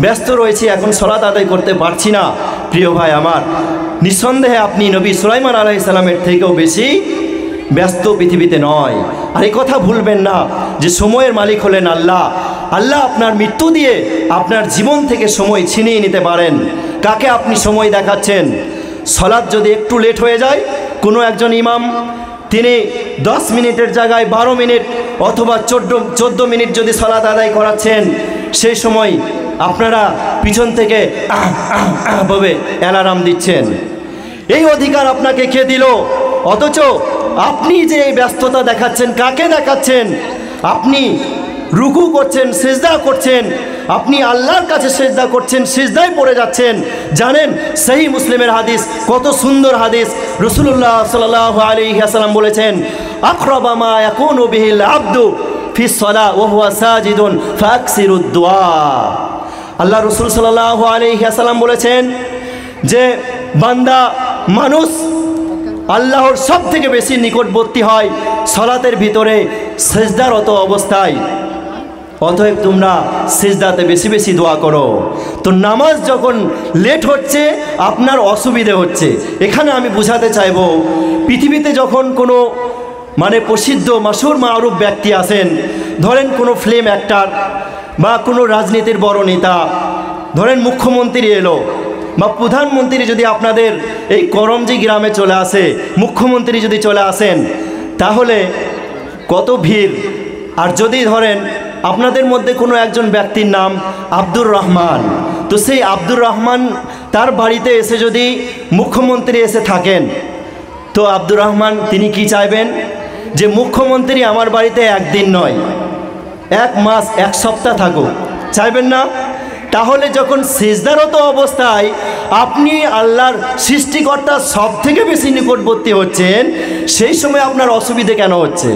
ব্যস্ত রয়েছি এখন সালাত আদায় করতে পারছি না? প্রিয় ভাই আমার, নিঃসন্দেহে আপনি নবী সুলাইমান আলাইহিস সালামের থেকেও বেশি ব্যস্ত পৃথিবীতে নয়। আর এই কথা ভুলবেন না যে সময়ের মালিক হলেন আল্লাহ। আল্লাহ আপনার মৃত্যু দিয়ে আপনার জীবন থেকে সময় ছিনিয়ে নিতে পারেন। কাকে আপনি সময় দেখাচ্ছেন? সালাত যদি একটু লেট হয়ে যায়, কোনো একজন ইমাম তিনি 10 মিনিটের জায়গায় 12 মিনিট অথবা 14 মিনিট যদি সালাত আদায় করাচ্ছেন, সেই সময় আপনারা পিছন থেকে ভাবে অ্যালার্ম দিচ্ছেন। এই অধিকার আপনাকে কে দিল? অথচ আপনি যে এই ব্যস্ততা দেখাচ্ছেন, কাকে দেখাচ্ছেন? আপনি রুকু করছেন, সিজদা করছেন, আপনি আল্লাহর কাছে সিজদা করছেন, সিজদায় পড়ে যাচ্ছেন। জানেন সহিহ মুসলিমের হাদিস, কত সুন্দর হাদিস। রাসূলুল্লাহ সাল্লাল্লাহু আলাইহি ওয়াসাল্লাম বলেছেন, আকরাবা মা ইয়াকুনু বিহিল আবদু ফিস সালাহ ওয়া হুয়া সাজিদুন ফাকসিরুদ দুআ। আল্লাহ রাসূল সাল্লাল্লাহু আলাইহি ওয়াসাল্লাম বলেছেন যে বান্দা মানুষ আল্লাহর সব থেকে বেশি নিকটবর্তী হয় সালাতের ভিতরে সিজদারত অবস্থায়। অতএব তোমরা সিজদাতে বেশি বেশি দোয়া করো। তো নামাজ যখন লেট হচ্ছে আপনার অসুবিধে হচ্ছে। এখানে আমি বোঝাতে চাইব, পৃথিবীতে যখন কোনো প্রসিদ্ধ মাশহুর মারুফ ব্যক্তি আসেন, ধরেন কোনো ফিল্ম অ্যাক্টর বা কোনো রাজনীতির বড় নেতা, ধরেন মুখ্যমন্ত্রী এলো বা প্রধানমন্ত্রী যদি আপনাদের এই করমজি গ্রামে চলে আসে, মুখ্যমন্ত্রী যদি চলে আসেন, তাহলে কত ভিড়। আর যদি ধরেন আপনাদের মধ্যে কোনো একজন ব্যক্তির নাম আব্দুর রহমান, তো সেই আব্দুর রহমান তার বাড়িতে এসে যদি মুখ্যমন্ত্রী এসে থাকেন, তো আব্দুর রহমান তিনি কি চাইবেন? যে মুখ্যমন্ত্রী আমার বাড়িতে একদিন নয়, 1 মাস 1 সপ্তাহ থাকুক, চাইবেন না? তাহলে যখন সিজদারত অবস্থায় আপনি আল্লাহর সৃষ্টিকর্তার সব থেকে বেশি নিকটবর্তী হচ্ছেন, সেই সময় আপনার অসুবিধে কেন হচ্ছে?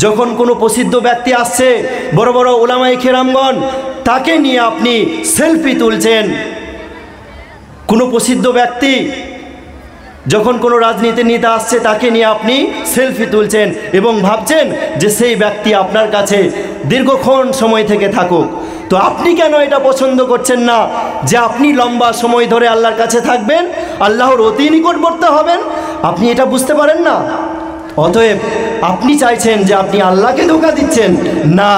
যখন কোনো প্রসিদ্ধ ব্যক্তি আসছে, বড় বড় উলামায়ে কেরামগণ, তাকে নিয়ে আপনি সেলফি তুলছেন। কোনো প্রসিদ্ধ ব্যক্তি, যখন কোনো রাজনীতির নেতা আসছে, তাকে নিয়ে আপনি সেলফি তুলছেন এবং ভাবছেন যে সেই ব্যক্তি আপনার কাছে দীর্ঘক্ষণ সময় থেকে থাকুক। তো আপনি কেন এটা পছন্দ করছেন না যে আপনি লম্বা সময় ধরে আল্লাহর কাছে থাকবেন, আল্লাহর অতি নিকটবর্তী হবেন? আপনি এটা বুঝতে পারেন না। অতএব আপনি চাইছেন যে আপনি আল্লাহকে ধোঁকা দিচ্ছেন না।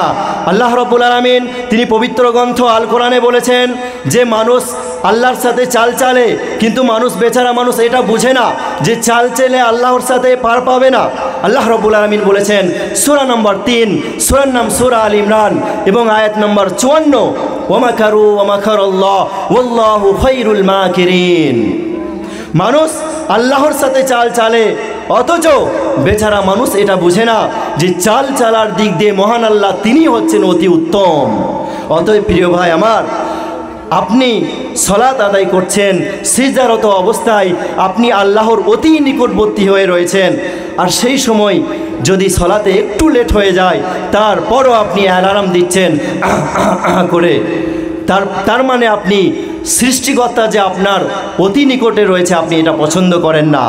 আল্লাহ রাব্বুল আলামিন তিনি পবিত্র গ্রন্থ আল কোরআনে বলেছেন যে মানুষ আল্লাহর সাথে চাল চালে, কিন্তু মানুষ বেচারা মানুষ এটা বুঝে না যে চাল চেলে আল্লাহর সাথে পার পাবে না। আল্লাহ রাব্বুল আলামিন বলেছেন সূরা নম্বর 3, সূরার নাম সূরা আল ইমরান এবং আয়াত নম্বর 54, ওয়া মাকারু ওয়া মাকারাল্লাহ ওয়াল্লাহু খায়রুল মাকিরিন। মানুষ আল্লাহর সাথে চাল চালে, অথচ বেচারা মানুষ এটা বুঝে না যে চাল চালার দিক দিয়ে মহান আল্লাহ তিনি হচ্ছেন অতি উত্তম। অতএব প্রিয় ভাই আমার, আপনি সলাত আদায় করছেন, সিজদারত অবস্থায় আপনি আল্লাহর অতি নিকটবর্তী হয়ে রয়েছেন, আর সেই সময় যদি সলাতে একটু লেট হয়ে যায় তারপরও আপনি অ্যালার্ম দিচ্ছেন করে, তার মানে আপনি সৃষ্টিকর্তা যে আপনার অতি নিকটে রয়েছে আপনি এটা পছন্দ করেন না।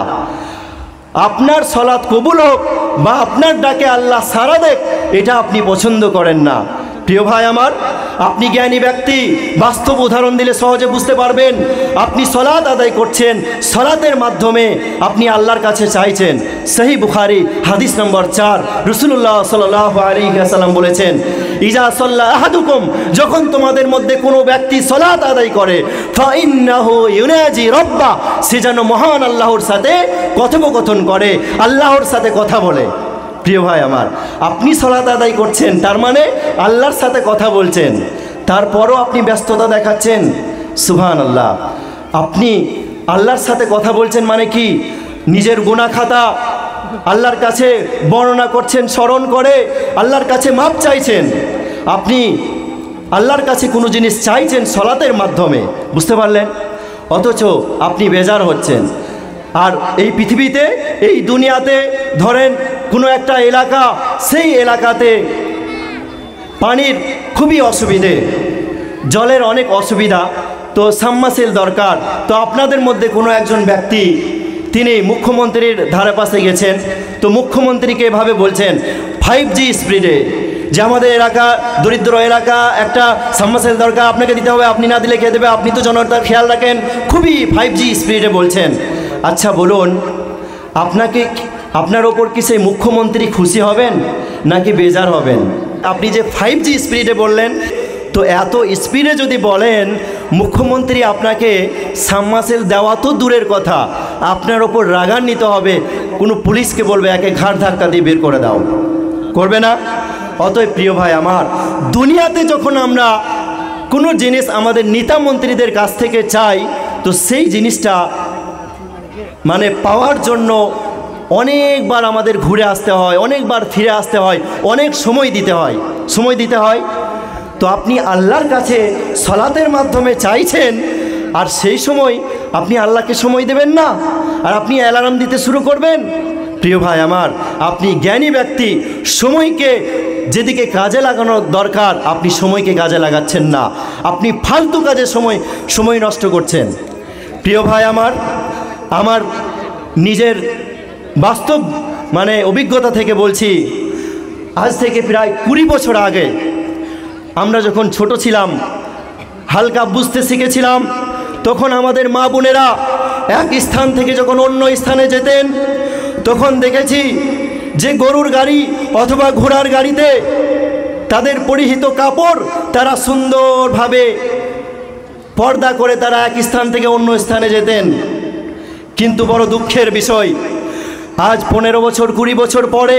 আপনার সলাৎ কবুল হোক বা আপনার ডাকে আল্লাহ সাড়া দেখ, এটা আপনি পছন্দ করেন না। প্রিয় ভাই আমার, আপনি জ্ঞানী ব্যক্তি, বাস্তব উদাহরণ দিলে সহজে বুঝতে পারবেন। আপনি সলাত আদায় করছেন, সলাতের মাধ্যমে আপনি আল্লাহর কাছে চাইছেন। সহিহ বুখারী হাদিস নম্বর 4, রাসূলুল্লাহ সাল্লাল্লাহু আলাইহি ওয়াসাল্লাম বলেছেন, ইজা সাল্লা আহাদুকুম, যখন তোমাদের মধ্যে কোনো ব্যক্তি সলাত আদায় করে, ফাইন্নাহু ইউনাজি রাব্বা, সে যেন মহান আল্লাহর সাথে কথোপকথন করে, আল্লাহর সাথে কথা বলে। প্রিয় ভাই আমার, আপনি সলাত আদায় করছেন, তার মানে আল্লাহর সাথে কথা বলছেন, তারপরও আপনি ব্যস্ততা দেখাচ্ছেন। সুবহানাল্লাহ, আপনি আল্লাহর সাথে কথা বলছেন মানে কি? নিজের গুনাহ খাতা আল্লাহর কাছে বর্ণনা করছেন, স্মরণ করে আল্লাহর কাছে মাপ চাইছেন। আপনি আল্লাহর কাছে কোনো জিনিস চাইছেন সলাতের মাধ্যমে, বুঝতে পারলেন? অথচ আপনি বেজার হচ্ছেন। আর এই পৃথিবীতে, এই দুনিয়াতে ধরেন কোনো একটা এলাকা, সেই এলাকাতে পানির খুবই অসুবিধে, জলের অনেক অসুবিধা, তো সাবমার্সিবল দরকার। তো আপনাদের মধ্যে কোনো একজন ব্যক্তি তিনি মুখ্যমন্ত্রীর ধারে পাশে গেছেন, তো মুখ্যমন্ত্রীকে এভাবে বলছেন 5G স্পিডে যে আমাদের এলাকা, দরিদ্র এলাকা, একটা সাবমার্সিবল দরকার, আপনাকে দিতে হবে, আপনি না দিলে কে দেবে, আপনি তো জনতার খেয়াল রাখেন, খুবই 5G স্পিডে বলছেন। আচ্ছা বলুন, আপনার ওপর কি সেই মুখ্যমন্ত্রী খুশি হবেন নাকি বেজার হবেন? আপনি যে 5G স্পিডে বললেন, তো এত স্পিডে যদি বলেন মুখ্যমন্ত্রী আপনাকে সাবমার্সিবল দেওয়া তো দূরের কথা, আপনার ওপর রাগান্বিত হবে, কোনো পুলিশকে বলবে একে ঘাড় ধাক্কা দিয়ে বের করে দাও, করবে না? অতএব প্রিয় ভাই আমার, দুনিয়াতে যখন আমরা কোনো জিনিস আমাদের নেতা মন্ত্রীদের কাছ থেকে চাই, তো সেই জিনিসটা মানে পাওয়ার জন্য অনেকবার আমাদের ঘুরে আসতে হয়, অনেকবার ফিরে আসতে হয়, অনেক সময় দিতে হয়। তো আপনি আল্লাহর কাছে সলাতের মাধ্যমে চাইছেন, আর সেই সময় আপনি আল্লাহকে সময় দেবেন না, আর আপনি অ্যালার্ম দিতে শুরু করবেন। প্রিয় ভাই আমার, আপনি জ্ঞানী ব্যক্তি, সময়কে যেদিকে কাজে লাগানো দরকার আপনি সময়কে কাজে লাগাচ্ছেন না, আপনি ফালতু কাজে সময় নষ্ট করছেন। প্রিয় ভাই আমার নিজের বাস্তব মানে অভিজ্ঞতা থেকে বলছি, আজ থেকে প্রায় 20 বছর আগে আমরা যখন ছোট ছিলাম, হালকা বুঝতে শিখেছিলাম, তখন আমাদের মা বোনেরা এক স্থান থেকে যখন অন্য স্থানে যেতেন, তখন দেখেছি যে গরুর গাড়ি অথবা ঘোড়ার গাড়িতে তাদের পরিহিত কাপড় তারা সুন্দরভাবে পর্দা করে তারা এক স্থান থেকে অন্য স্থানে যেতেন। কিন্তু বড় দুঃখের বিষয়, আজ 15 বছর 20 বছর পরে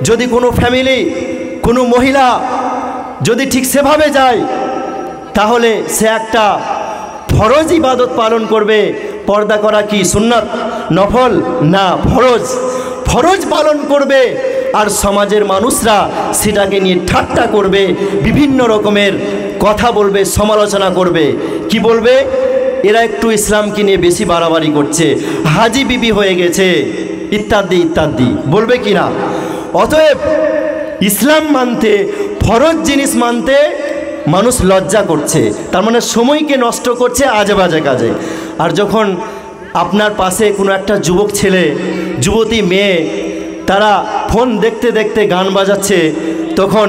যদি কোনো ফ্যামিলি, কোনো মহিলা যদি ঠিক সেভাবে যায়, তাহলে সে একটা ফরজ ইবাদত পালন করবে। পর্দা করা কি সুন্নাত, নফল? না, ফরজ পালন করবে। আর সমাজের মানুষরা সেটাকে নিয়ে ঠাট্টা করবে, বিভিন্ন রকমের কথা বলবে, সমালোচনা করবে। কি বলবে? এরা একটু ইসলামকে নিয়ে বেশি বাড়াবাড়ি করছে, হাজি বিবি হয়ে গেছে, ইত্যাদি ইত্যাদি বলবে কি না? অতএব ইসলাম মানতে, ফরজ জিনিস মানতে মানুষ লজ্জা করছে, তার মানে সময়কে নষ্ট করছে আজে বাজে কাজে। আর যখন আপনার পাশে কোনো একটা যুবক ছেলে, যুবতী মেয়ে, তারা ফোন দেখতে দেখতে গান বাজাচ্ছে, তখন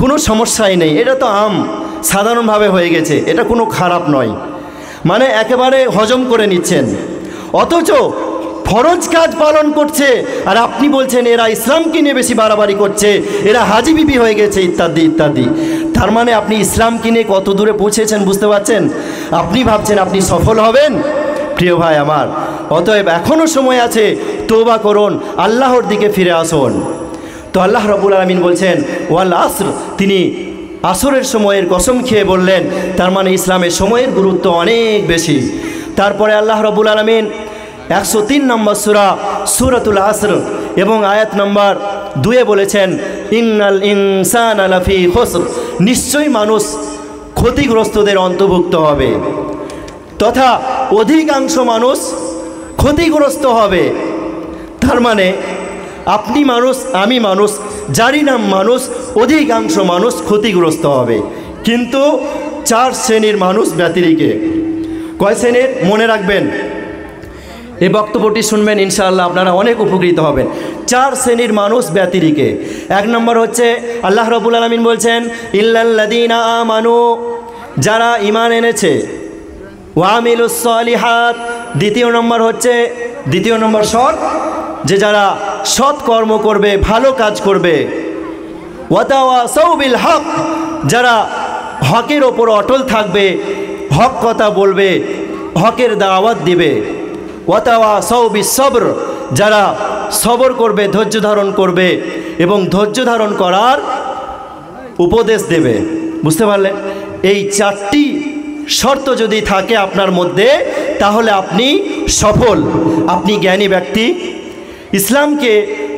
কোনো সমস্যাই নেই, এটা তো সাধারণভাবে হয়ে গেছে, এটা কোনো খারাপ নয়, মানে একেবারে হজম করে নিচ্ছেন। অথচ ফরজ কাজ পালন করছে, আর আপনি বলছেন এরা ইসলামকে নিয়ে বেশি বাড়াবাড়ি করছে, এরা হাজি বিবি হয়ে গেছে, ইত্যাদি ইত্যাদি। তার মানে আপনি ইসলামকে নিয়ে কত দূরে পৌঁছেছেন বুঝতে পারছেন? আপনি ভাবছেন আপনি সফল হবেন? প্রিয় ভাই আমার, অতএব এখনও সময় আছে, তওবা করুন, আল্লাহর দিকে ফিরে আসুন। তো আল্লাহ রাব্বুল আলামিন বলছেন ওয়াল আসর, তিনি আসরের সময়ের কসম খেয়ে বললেন, তার মানে ইসলামের সময়ের গুরুত্ব অনেক বেশি। তারপরে আল্লাহ রাব্বুল আলামিন 103 নম্বর সূরাতুল আসর এবং আয়াত নম্বর 2 বলেছেন, ইন্নাল ইনসানা লাফি খুসর, নিশ্চয়ই মানুষ ক্ষতিগ্রস্তদের অন্তর্ভুক্ত হবে। তথা অধিকাংশ মানুষ ক্ষতিগ্রস্ত হবে। তার মানে আপনি মানুষ, আমি মানুষ, যারই নাম মানুষ, অধিকাংশ মানুষ ক্ষতিগ্রস্ত হবে। কিন্তু 4 শ্রেণীর মানুষ ব্যতিরেকে। কয় শ্রেণীর? মনে রাখবেন, এই বক্তব্যটি শুনবেন, ইনশাআল্লাহ আপনারা অনেক উপকৃত হবেন। 4 শ্রেণীর মানুষ ব্যতিরেকে। 1 নম্বর হচ্ছে আল্লাহ রাব্বুল আলামিন বলছেন ইল্লাল্লাযীনা আমানু, যারা ঈমান এনেছে, ওয়া আমিলুস সলিহাত। দ্বিতীয় নম্বর শর্ত, যে যারা সৎ কর্ম করবে, ভালো কাজ করবে। ওয়া তাওয়াসাউ বিল হক, যারা হকের ওপর অটল থাকবে, হক কথা বলবে, হকের দাওয়াত দিবে। ওয়া তাওয়াসাউ বিস সবর, যারা সবর করবে, ধৈর্য ধারণ করবে এবং ধৈর্য ধারণ করার উপদেশ দেবে। বুঝতে পারলেন? এই 4টি শর্ত যদি থাকে আপনার মধ্যে, তাহলে আপনি সফল, আপনি জ্ঞানী ব্যক্তি। ইসলামকে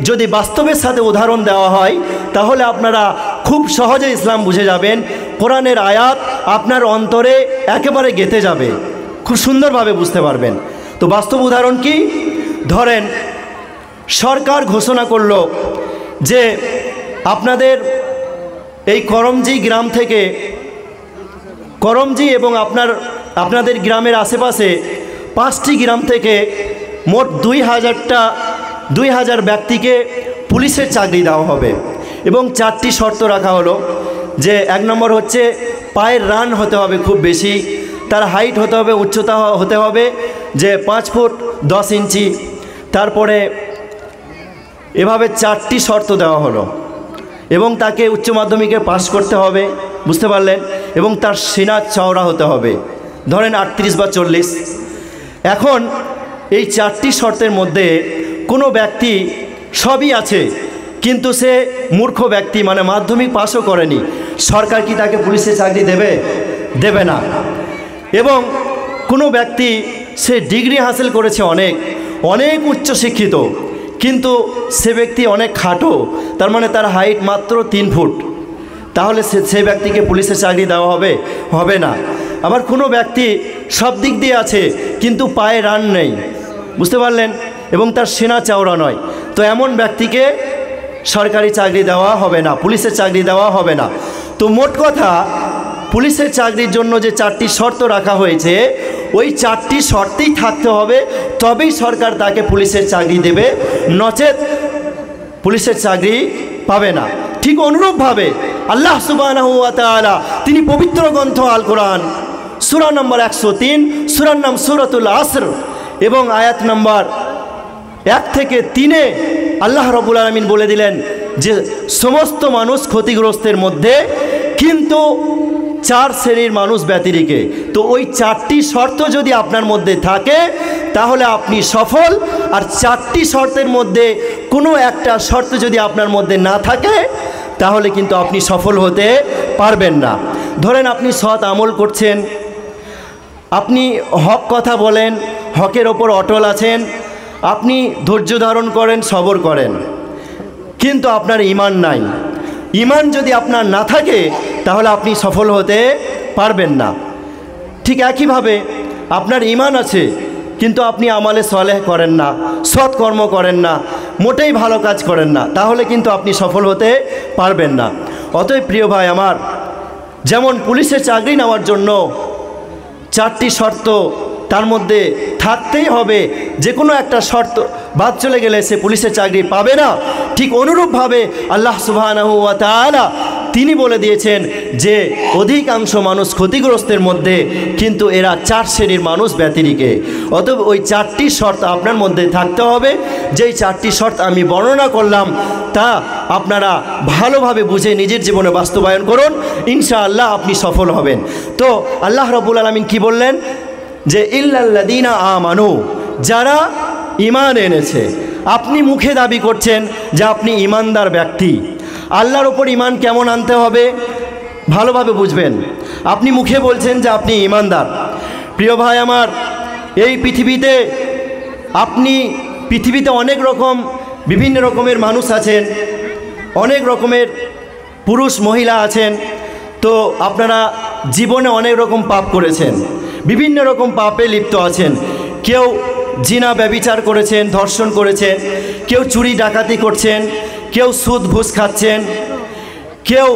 যদি বাস্তবের সাথে উদাহরণ দেওয়া হয়, তাহলে আপনারা খুব সহজে ইসলাম বুঝে যাবেন। কোরআনের আয়াত আপনার অন্তরে একেবারে গেঁথে যাবে, খুব সুন্দরভাবে বুঝতে পারবেন। তো বাস্তব উদাহরণ কি? ধরেন, সরকার ঘোষণা করলো যে আপনাদের এই করমজি গ্রাম থেকে, করমজি এবং আপনাদের গ্রামের আশেপাশে 5টি গ্রাম থেকে মোট 2000 ব্যক্তিকে পুলিশের চাকরি দেওয়া হবে। এবং 4টি শর্ত রাখা হলো, যে 1 নম্বর হচ্ছে পায়ের রান হতে হবে খুব বেশি, তার হাইট হতে হবে, উচ্চতা হতে হবে যে 5 ফুট 10 ইঞ্চি। তারপরে এভাবে 4টি শর্ত দেওয়া হলো, এবং তাকে উচ্চ মাধ্যমিকে পাশ করতে হবে। বুঝতে পারলেন? এবং তার সিনা চওড়া হতে হবে, ধরেন 38 বা 40। এখন এই 4টি শর্তের মধ্যে কোনো ব্যক্তি সবই আছে, কিন্তু সে মূর্খ ব্যক্তি, মানে মাধ্যমিক পাশও করেনি, সরকার কি তাকে পুলিশের চাকরি দেবে না। এবং কোনো ব্যক্তি সে ডিগ্রি হাসিল করেছে, অনেক উচ্চশিক্ষিত, কিন্তু সে ব্যক্তি অনেক খাটো, তার মানে তার হাইট মাত্র 3 ফুট, তাহলে সে ব্যক্তিকে পুলিশের চাকরি দেওয়া হবে না। আবার কোনো ব্যক্তি সব দিক দিয়ে আছে, কিন্তু পায়ে রান নেই, বুঝতে পারলেন, এবং তার সিনা চওড়া নয়, তো এমন ব্যক্তিকে সরকারি চাকরি দেওয়া হবে না, পুলিশের চাকরি দেওয়া হবে না। তো মোট কথা, পুলিশের চাকরির জন্য যে 4টি শর্ত রাখা হয়েছে, ওই 4টি শর্তেই থাকতে হবে, তবেই সরকার তাকে পুলিশের চাকরি দেবে, নচেত পুলিশের চাকরি পাবে না। ঠিক অনুরূপভাবে আল্লাহ সুবহানাহু ওয়া তাআলা তিনি পবিত্র গ্রন্থ আল কোরআন সূরা নম্বর 103, সূরার নাম সূরাতুল আসর, এবং আয়াত নম্বর 1 থেকে 3-এ আল্লাহ রাব্বুল আলামিন বলে দিলেন যে সমস্ত মানুষ ক্ষতিগ্রস্তের মধ্যে, কিন্তু 4 শ্রেণীর মানুষ ব্যতিরেকে। তো ওই 4টি শর্ত যদি আপনার মধ্যে থাকে, তাহলে আপনি সফল। আর 4টি শর্তের মধ্যে কোনো একটা শর্ত যদি আপনার মধ্যে না থাকে, তাহলে কিন্তু আপনি সফল হতে পারবেন না। ধরেন আপনি সৎ আমল করছেন, আপনি হক কথা বলেন, হকের ওপর অটল আছেন, আপনি ধৈর্য ধারণ করেন, সবর করেন, কিন্তু আপনার ঈমান নাই। ঈমান যদি আপনার না থাকে, তাহলে আপনি সফল হতে পারবেন না। ঠিক একইভাবে আপনার ঈমান আছে, কিন্তু আপনি আমালে সলেহ করেন না, সৎ কর্ম করেন না, মোটেই ভালো কাজ করেন না, তাহলে কিন্তু আপনি সফল হতে পারবেন না। অতএব প্রিয় ভাই আমার, যেমন পুলিশের চাকরি নেওয়ার জন্য 4টি শর্ত তার মধ্যে থাকতেই হবে, যে কোনো একটা শর্ত বাদ চলে গেলে সে পুলিশের চাকরি পাবে না। ঠিক অনুরূপভাবে আল্লাহ সুবহানাহু ওয়া তাআলা তিনি বলে দিয়েছেন যে অধিকাংশ মানুষ ক্ষতিগ্রস্তের মধ্যে, কিন্তু এরা 4 শ্রেণীর মানুষ ব্যতিরেকে। অতএব ওই 4টি শর্ত আপনার মধ্যে থাকতে হবে। যেই 4টি শর্ত আমি বর্ণনা করলাম, তা আপনারা ভালোভাবে বুঝে নিজের জীবনে বাস্তবায়ন করুন, ইনশাআল্লাহ আপনি সফল হবেন। তো আল্লাহ রাব্বুল আলামিন কি বললেন? যে ইল্লাল্লাযীনা আমানু, যারা ঈমান এনেছে। আপনি মুখে দাবি করছেন যে আপনি ঈমানদার ব্যক্তি। আল্লাহর ওপর ঈমান কেমন আনতে হবে ভালোভাবে বুঝবেন। আপনি মুখে বলছেন যে আপনি ঈমানদার। প্রিয় ভাই আমার, এই পৃথিবীতে অনেক রকম বিভিন্ন রকমের মানুষ আছেন, অনেক রকমের পুরুষ মহিলা আছেন। তো আপনারা জীবনে অনেক রকম পাপ করেছেন, বিভিন্ন রকম পাপে লিপ্ত আছেন। কেউ জিনা ব্যভিচার করেছেন, ধর্ষণ করেছেন, কেউ চুরি ডাকাতি করছেন, কেউ সুদ ঘুষ খাচ্ছেন, কেউ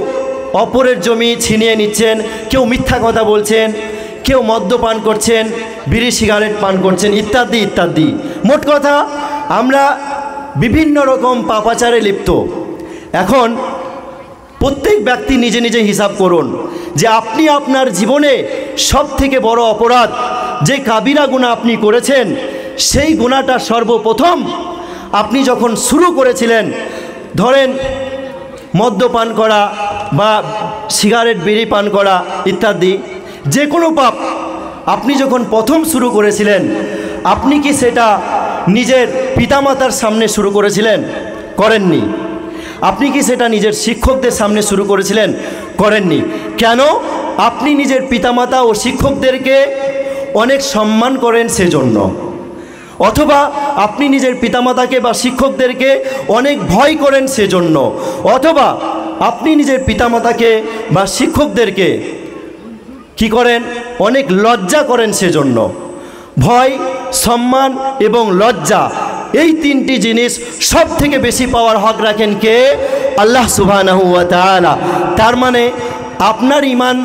অপরের জমি ছিনিয়ে নিচ্ছেন, কেউ মিথ্যা কথা বলছেন, কেউ মদ্যপান করছেন, বিড়ি সিগারেট পান করছেন, ইত্যাদি ইত্যাদি। মোট কথা আমরা বিভিন্ন রকম পাপাচারে লিপ্ত। এখন প্রত্যেক ব্যক্তি নিজে নিজে হিসাব করুন যে আপনি আপনার জীবনে সব থেকে বড় অপরাধ যে কাবিরা গুনাহ আপনি করেছেন, সেই গুনাহটা সর্বপ্রথম আপনি যখন শুরু করেছিলেন, ধরেন মদ্যপান করা বা সিগারেট বিড়ি পান করা ইত্যাদি যে কোনো পাপ আপনি যখন প্রথম শুরু করেছিলেন, আপনি কি সেটা নিজের পিতামাতার সামনে শুরু করেছিলেন? করেননি। আপনি কি সেটা নিজের শিক্ষকদের সামনে শুরু করেছিলেন? করেননি। কেন? আপনি নিজের পিতামাতা ও শিক্ষকদেরকে অনেক সম্মান করেন সেজন্য, অথবা আপনি নিজের পিতামাতাকে বা শিক্ষকদেরকে অনেক ভয় করেন সেজন্য, অথবা আপনি নিজের পিতামাতাকে বা শিক্ষকদেরকে কি করেন? অনেক লজ্জা করেন সেজন্য। ভয়, সম্মান এবং লজ্জা, এই তিনটি জিনিস সব থেকে বেশি পাওয়ার হক রাখেন কে? আল্লাহ সুবহানাহু ওয়া তাআলা। তার মানে আপনার ঈমান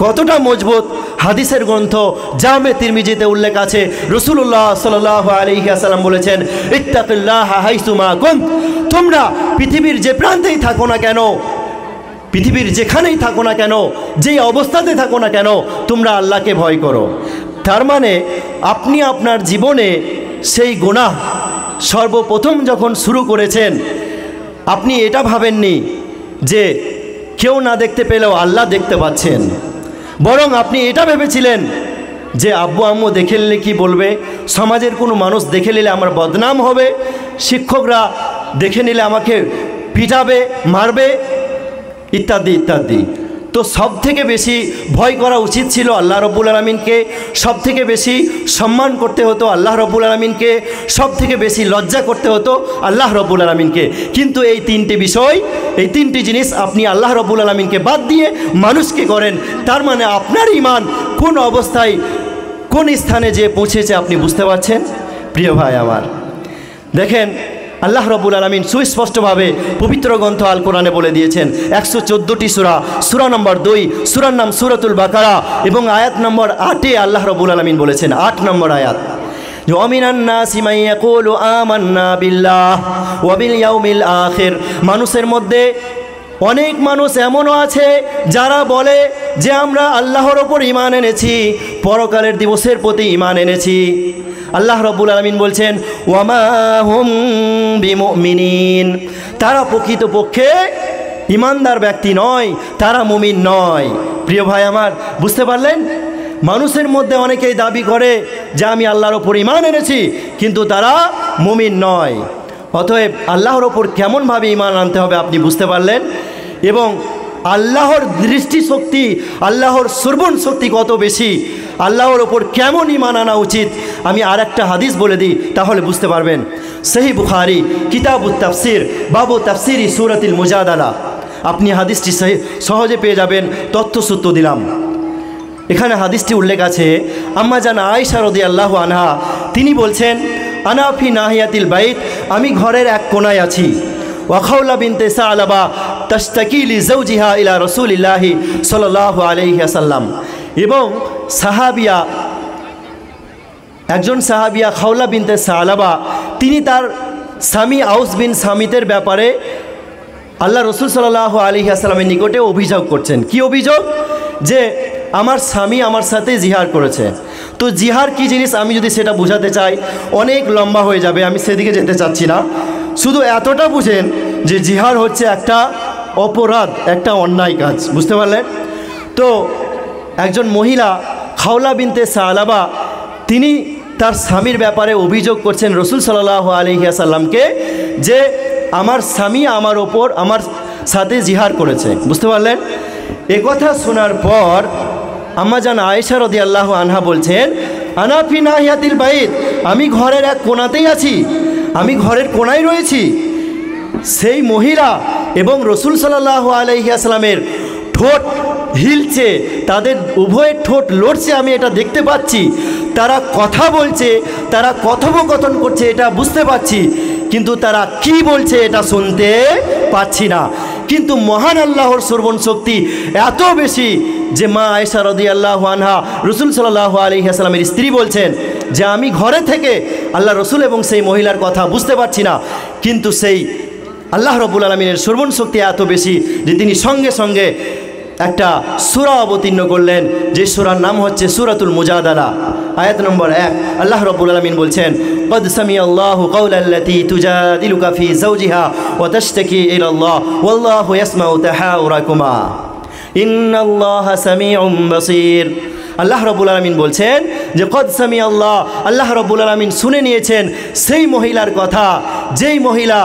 কতটা মজবুত, হাদিসের গ্রন্থ জামে তিরমিজিতে উল্লেখ আছে। রাসূলুল্লাহ সাল্লাল্লাহু আলাইহি ওয়াসাল্লাম বলেছেন, ইত্তাকিল্লাহা হাইসুমা কুন্ত। তোমরা পৃথিবীর যে প্রান্তেই থাকো না কেন, পৃথিবীর যেখানেই থাকো না কেন, যেই অবস্থাতে থাকো না কেন, তোমরা আল্লাহকে ভয় করো। তার মানে আপনি আপনার জীবনে সেই গুনাহ সর্বপ্রথম যখন শুরু করেছেন, আপনি এটা ভাবেননি যে কেউ না দেখতে পেলেও আল্লাহ দেখতে পাচ্ছেন, বরং আপনি এটা ভেবেছিলেন যে আব্বু আম্মু দেখে নিলে কী বলবে, সমাজের কোনো মানুষ দেখে নিলে আমার বদনাম হবে, শিক্ষকরা দেখে নিলে আমাকে পিটাবে, মারবে, ইত্যাদি ইত্যাদি। তো সব থেকে বেশি ভয় করা উচিত ছিল আল্লাহ রব্বুল আলামিনকে, সব থেকে বেশি সম্মান করতে হতো আল্লাহ রব্বুল আলামিনকে, সব থেকে বেশি লজ্জা করতে হতো আল্লাহ রব্বুল আলামিনকে। কিন্তু এই তিনটি বিষয়, এই তিনটি জিনিস আপনি আল্লাহ রব্বুল আলামিনকে বাদ দিয়ে মানুষকে করেন। তার মানে আপনার ঈমান কোন অবস্থায়, কোন স্থানে যে পৌঁছেছে আপনি বুঝতে পারছেন? প্রিয় ভাই আমার, দেখেন আল্লাহ রব্বুল আলামিন সুস্পষ্টভাবে পবিত্র গ্রন্থ আল কোরআনে বলে দিয়েছেন। 114টি সূরা, সূরা নম্বর 2, সূরার নাম সূরাতুল বাকারা, এবং আয়াত নম্বর 8-এ আল্লাহ রব্বুল আলামিন বলেছেন, 8 নম্বর আয়াত, ওয়ামিনান নাসি মান ইয়াকুলু আমান্না বিল্লাহ ওয়া বিল ইয়াউমিল আখির। মানুষের মধ্যে অনেক মানুষ এমনও আছে যারা বলে যে আমরা আল্লাহর ওপর ঈমান এনেছি, পরকালের দিবসের প্রতি ঈমান এনেছি। আল্লাহ রব্বুল আলামিন বলছেন, ওয়ামা হুম বিমুমিনিন। তারা প্রকৃতপক্ষে ঈমানদার ব্যক্তি নয়, তারা মুমিন নয়। প্রিয় ভাই আমার, বুঝতে পারলেন? মানুষের মধ্যে অনেকেই দাবি করে যে আমি আল্লাহর ওপর ঈমান এনেছি, কিন্তু তারা মুমিন নয়। অতএব আল্লাহর ওপর কেমনভাবে ঈমান আনতে হবে আপনি বুঝতে পারলেন, এবং আল্লাহর দৃষ্টিশক্তি, আল্লাহর শ্রবণ শক্তি কত বেশি, আল্লাহর ওপর কেমন ঈমান আনা উচিত আমি আর একটা হাদিস বলে দিই, তাহলে বুঝতে পারবেন। সহিহ বুখারী কিতাবুত তাফসির বাবু তাফসিরি সূরাতুল মুজাদালা, আপনি হাদিসটি সহজে পেয়ে যাবেন, তথ্যসূত্র দিলাম। এখানে হাদিসটি উল্লেখ আছে, আম্মা জান আয়েশা রাদিয়াল্লাহু আনহা তিনি বলছেন, আনা ফি নাহিয়াতিল বাইত, আমি ঘরের এক কোনায় আছি, ওয়া খাওলা বিনতে সালাবা তাশতাকি লি যাওজিহা ইলা রাসূলিল্লাহি সাল্লাল্লাহু আলাইহি ওয়াসাল্লাম। এবং সাহাবিয়া, একজন সাহাবিয়া খাওলা বিনতে সালাবা, তিনি তার স্বামী আউস বিন সামিতের ব্যাপারে আল্লাহ রসুল সাল্লাল্লাহু আলাইহি ওয়াসাল্লামের নিকটে অভিযোগ করছেন। কি অভিযোগ? যে আমার স্বামী আমার সাথে জিহার করেছে। তো জিহার কি জিনিস আমি যদি সেটা বোঝাতে চাই অনেক লম্বা হয়ে যাবে, আমি সেদিকে যেতে চাচ্ছি না। শুধু এতটা বুঝেন যে জিহার হচ্ছে একটা অপরাধ, একটা অন্যায় কাজ, বুঝতে পারলেন? তো একজন মহিলা খাওলা বিনতে সালাবা তিনি তার স্বামীর ব্যাপারে অভিযোগ করছেন রসুল সাল্লাল্লাহু আলাইহি ওয়াসাল্লামকে যে আমার স্বামী আমার ওপর, আমার সাথে জিহার করেছে, বুঝতে পারলেন? একথা শোনার পর আম্মা জান আয়েশা রাদিয়াল্লাহু আনহা বলছেন, আনা ফি নাহিয়াতিল বাইত, আমি ঘরের এক কোণাতেই আছি, আমি ঘরের কোণায় রয়েছি। সেই মহিলা এবং রসুল সাল্লাল্লাহু আলাইহি ওয়াসাল্লামের ঠোঁট হিলছে, তাদের উভয়ের ঠোঁট লড়ছে, আমি এটা দেখতে পাচ্ছি। তারা কথা বলছে, তারা কথোপকথন করছে, এটা বুঝতে পাচ্ছি, কিন্তু তারা কি বলছে এটা শুনতে পাচ্ছি না। কিন্তু মহান আল্লাহর শ্রবণ শক্তি এত বেশি যে মা আয়েশা রাদিয়াল্লাহু আনহা রাসূল সাল্লাল্লাহু আলাইহি ওয়াসাল্লামের স্ত্রী বলছেন যে আমি ঘরে থেকে আল্লাহ রসুল এবং সেই মহিলার কথা বুঝতে পারছি না, কিন্তু সেই আল্লাহ রাব্বুল আলামিনের শ্রবণ শক্তি এত বেশি যে তিনি সঙ্গে সঙ্গে একটা সূরা অবতীর্ণ করলেন, যে সূরার নাম হচ্ছে সূরাতুল মুজাদালা। আয়াত নম্বর 1 আল্লাহ রাব্বুল আলামিন বলছেন, قد سمع الله قول التي تجادلك في زوجها وتشتكي إلى الله والله يسمع تحاوركما إن الله سميع بصير। আল্লাহ রাব্বুল আলামিন বলছেন যে কদ সামি আল্লাহ রাব্বুল আলামিন শুনে নিয়েছেন সেই মহিলার কথা, যেই মহিলা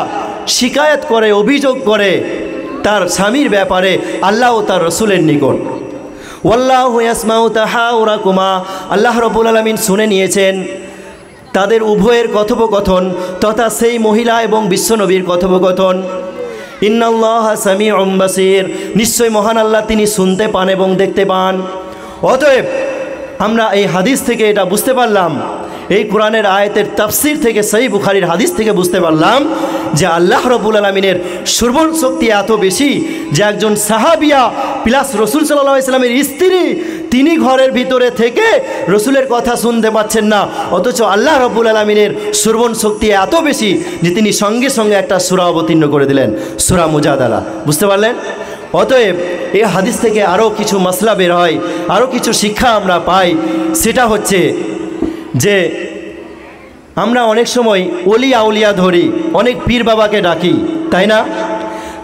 শিকায়ত করে, অভিযোগ করে তার স্বামীর ব্যাপারে আল্লাহ ও তার রসুলের নিকট। ওয়াল্লাহু ইয়াসমাউ তাহাউরাকুমা, আল্লাহ রাব্বুল আলামিন শুনে নিয়েছেন তাদের উভয়ের কথোপকথন তথা সেই মহিলা এবং বিশ্বনবীর কথোপকথন। ইন্নাল্লাহা সামিউম বাসীর, নিশ্চয় মহান আল্লাহ তিনি শুনতে পান এবং দেখতে পান। অতএব আমরা এই হাদিস থেকে এটা বুঝতে পারলাম, এই কোরআনের আয়াতের তাফসির থেকে, সহিহ বুখারীর হাদিস থেকে বুঝতে পারলাম যে আল্লাহ রাব্বুল আলামিনের শ্রবণ শক্তি এত বেশি যে একজন সাহাবিয়া প্লাস রসুল সাল্লাল্লাহু আলাইহি ওয়াসাল্লামের স্ত্রী, তিনি ঘরের ভিতরে থেকে রসুলের কথা শুনতে পাচ্ছেন না, অথচ আল্লাহ রাব্বুল আলামিনের শ্রবণ শক্তি এত বেশি যে তিনি সঙ্গে সঙ্গে একটা সূরা অবতীর্ণ করে দিলেন, সূরা মুজাদালা। বুঝতে পারলেন? অতএব এই হাদিস থেকে আরও কিছু মাসলা বের হয়, আরও কিছু শিক্ষা আমরা পাই। সেটা হচ্ছে যে আমরা অনেক সময় ওলি আউলিয়া ধরি, অনেক পীর বাবাকে ডাকি, তাই না?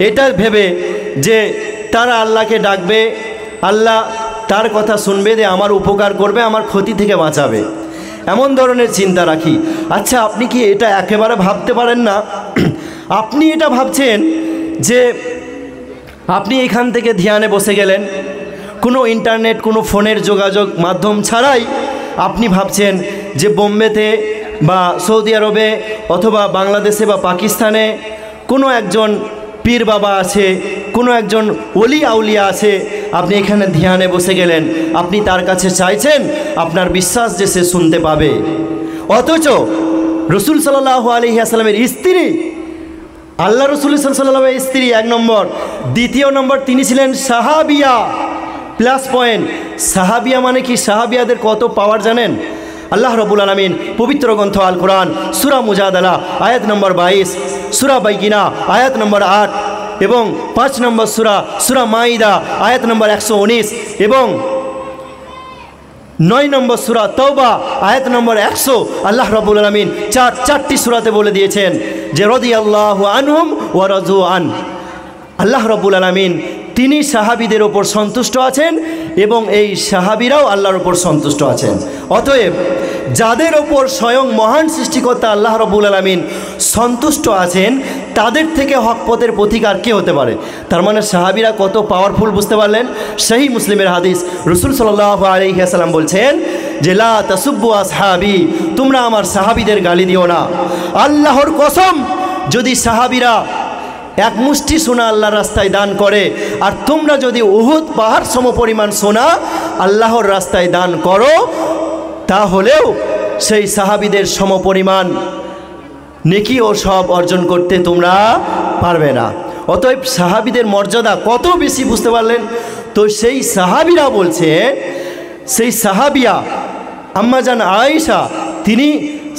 এটা ভেবে যে তারা আল্লাহকে ডাকবে, আল্লাহ তার কথা শুনবে, যে আমার উপকার করবে, আমার ক্ষতি থেকে বাঁচাবে, এমন ধরনের চিন্তা রাখি। আচ্ছা, আপনি কি এটা একেবারে ভাবতে পারেন না? আপনি এটা ভাবছেন যে আপনি এখান থেকে ধ্যানে বসে গেলেন, কোনো ইন্টারনেট, কোনো ফোনের যোগাযোগ মাধ্যম ছাড়াই আপনি ভাবছেন যে বোম্বেতে বা সৌদি আরবে অথবা বাংলাদেশে বা পাকিস্তানে কোনো একজন পীর বাবা আছে, কোনো একজন ওলি আউলিয়া আছে, আপনি এখানে ধ্যানে বসে গেলেন, আপনি তার কাছে চাইছেন আপনার বিশ্বাস যে সে শুনতে পাবে। অথচ রসুল সাল্লাল্লাহু আলাইহি ওয়াসাল্লামের স্ত্রী, আল্লাহ রসুল সাল্লাল্লাহু আলাইহি ওয়াসাল্লামের স্ত্রী 1 নম্বর, দ্বিতীয় নম্বর তিনি ছিলেন সাহাবিয়া। প্লাস পয়েন্ট, সাহাবিয়া মানে কি? সাহাবিয়াদের কত পাওয়ার জানেন? আল্লাহ রাব্বুল আলামিন পবিত্র গ্রন্থ আল কোরআন সূরা মুজাদালা আয়াত নম্বর 22, সূরা বাইকিনা আয়াত নম্বর 8 এবং 5 নম্বর সূরা মাইদা আয়াত নম্বর 119 এবং 9 নম্বর সূরা তওবা আয়াত নম্বর 100 আল্লাহ রাব্বুল আলামিন চারটি সূরাতে বলে দিয়েছেন যে রাদিয়াল্লাহু আনহুম ওয়া রাযু আন। আল্লাহ রাব্বুল আলামিন তিনি সাহাবীদের ওপর সন্তুষ্ট আছেন এবং এই সাহাবীরাও আল্লাহর ওপর সন্তুষ্ট আছেন। অতএব যাদের ওপর স্বয়ং মহান সৃষ্টিকর্তা আল্লাহ রাব্বুল আলামিন সন্তুষ্ট আছেন, তাদের থেকে হক পথের পথিকার কে হতে পারে? তার মানে সাহাবীরা কত পাওয়ারফুল, বুঝতে পারলেন? সহিহ মুসলিমের হাদিস, রাসূল সাল্লাল্লাহু আলাইহি ওয়াসাল্লাম বলছেন যে লা তাসুব্বু আসহাবি, তোমরা আমার সাহাবীদের গালি দিও না। আল্লাহর কসম, যদি সাহাবীরা এক মুষ্টি সোনা আল্লাহর রাস্তায় দান করে আর তোমরা যদি উহুদ পাহাড় সমপরিমাণ সোনা আল্লাহর রাস্তায় দান করো, তাহলেও সেই সাহাবীদের সমপরিমাণ নেকি ও সব অর্জন করতে তোমরা পারবে না। অতএব সাহাবীদের মর্যাদা কত বেশি, বুঝতে পারলেন? তো সেই সাহাবীরা বলছেন, সেই সাহাবিয়া আম্মাজান আয়েশা, তিনি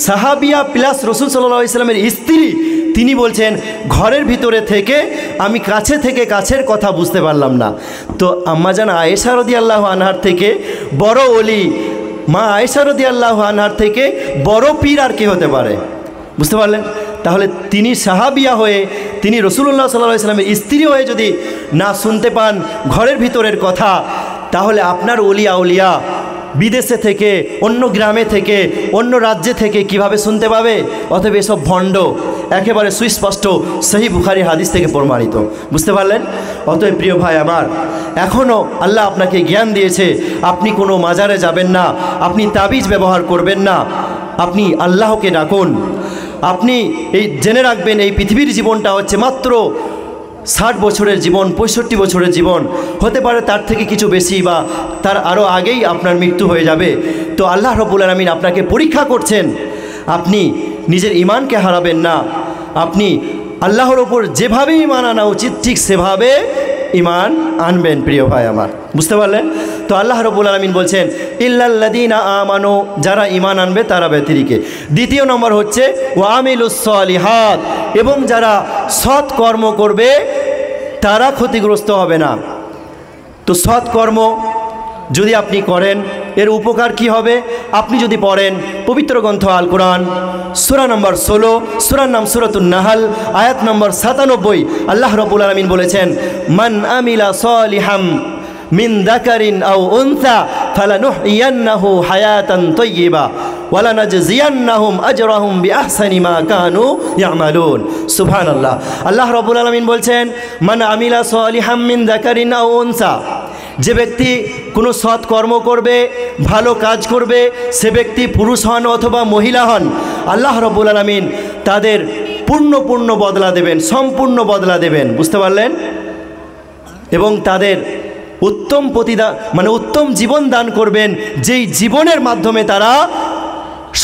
সাহাবিয়া প্লাস রাসূল সাল্লাল্লাহু আলাইহি ওয়াসাল্লামের স্ত্রী, তিনি বলছেন ঘরের ভিতরে থেকে আমি কাছে থেকে কাছের কথা বুঝতে পারলাম না। তো আম্মাজান আয়েশা রাদিয়াল্লাহু আনহার থেকে বড় ওলি, মা আয়েশা রাদিয়াল্লাহু আনহার থেকে বড় পীর আর কে হতে পারে? বুঝতে পারলেন? তাহলে তিনি সাহাবিয়া হয়ে, তিনি রাসূলুল্লাহ সাল্লাল্লাহু আলাইহি ওয়াসাল্লামের স্ত্রী হয়ে যদি না শুনতে পান ঘরের ভিতরের কথা, তাহলে আপনার ওলি আউলিয়া বিদেশে থেকে, অন্য গ্রামে থেকে, অন্য রাজ্যে থেকে কিভাবে শুনতে পাবে? অতএব এসব ভণ্ড, একেবারে সুস্পষ্ট সহিহ বুখারী হাদিস থেকে প্রমাণিত। বুঝতে পারলেন? অতএব প্রিয় ভাই আমার, এখনও আল্লাহ আপনাকে জ্ঞান দিয়েছে, আপনি কোনো মাজারে যাবেন না, আপনি তাবিজ ব্যবহার করবেন না, আপনি আল্লাহকে ডাকুন। আপনি এই জেনে রাখবেন, এই পৃথিবীর জীবনটা হচ্ছে মাত্র 60 বছরের জীবন, 65 বছরের জীবন হতে পারে, তার থেকে কিছু বেশি বা তার আরও আগেই আপনার মৃত্যু হয়ে যাবে। তো আল্লাহ রাব্বুল আলামিন আপনাকে পরীক্ষা করছেন, আপনি নিজের ঈমানকে হারাবেন না। আপনি আল্লাহর ওপর যেভাবে ঈমান আনা উচিত ঠিক সেভাবে ঈমান আনবেন। প্রিয় ভাই আমার, বুঝতে পারলেন? তো আল্লাহ রাব্বুল আলামিন বলছেন ইল্লাল্লাযীনা আমানু, যারা ঈমান আনবে তারা ব্যতিরেকে। দ্বিতীয় নম্বর হচ্ছে ওয়া আমিলুস সলিহাত, এবং যারা সৎ কর্ম করবে তারা ক্ষতিগ্রস্ত হবে না। তো সৎ কর্ম যদি আপনি করেন এর উপকার কি হবে? আপনি যদি পড়েন পবিত্র গ্রন্থ আল কোরআন সূরা নম্বর 16, সূরার নাম সূরাতুন নাহল, আয়াত নম্বর 97, আল্লাহ রাব্বুল আলামিন বলেছেন মান আমিলা সলিহাম মিন যাকারিন আও উনসা ফালানুহইয়ান্নাহু হায়াতান তাইয়্যিবা ওয়ালানাজজিয়ান্নাহুম আজরাহুম বিআহসানি মা কানু ইয়ামালুন। সুবহানাল্লাহ। আল্লাহ রাব্বুল আলামিন বলছেন মান আমিলা সলিহাম মিন যাকারিন আও উনসা, যে ব্যক্তি কোনো সৎ কর্ম করবে, ভালো কাজ করবে, সে ব্যক্তি পুরুষ হন অথবা মহিলা হন, আল্লাহ রাব্বুল আলামিন তাদের পূর্ণ বদলা দেবেন, সম্পূর্ণ বদলা দেবেন। বুঝতে পারলেন? এবং তাদের উত্তম প্রতিদান উত্তম জীবন দান করবেন, যেই জীবনের মাধ্যমে তারা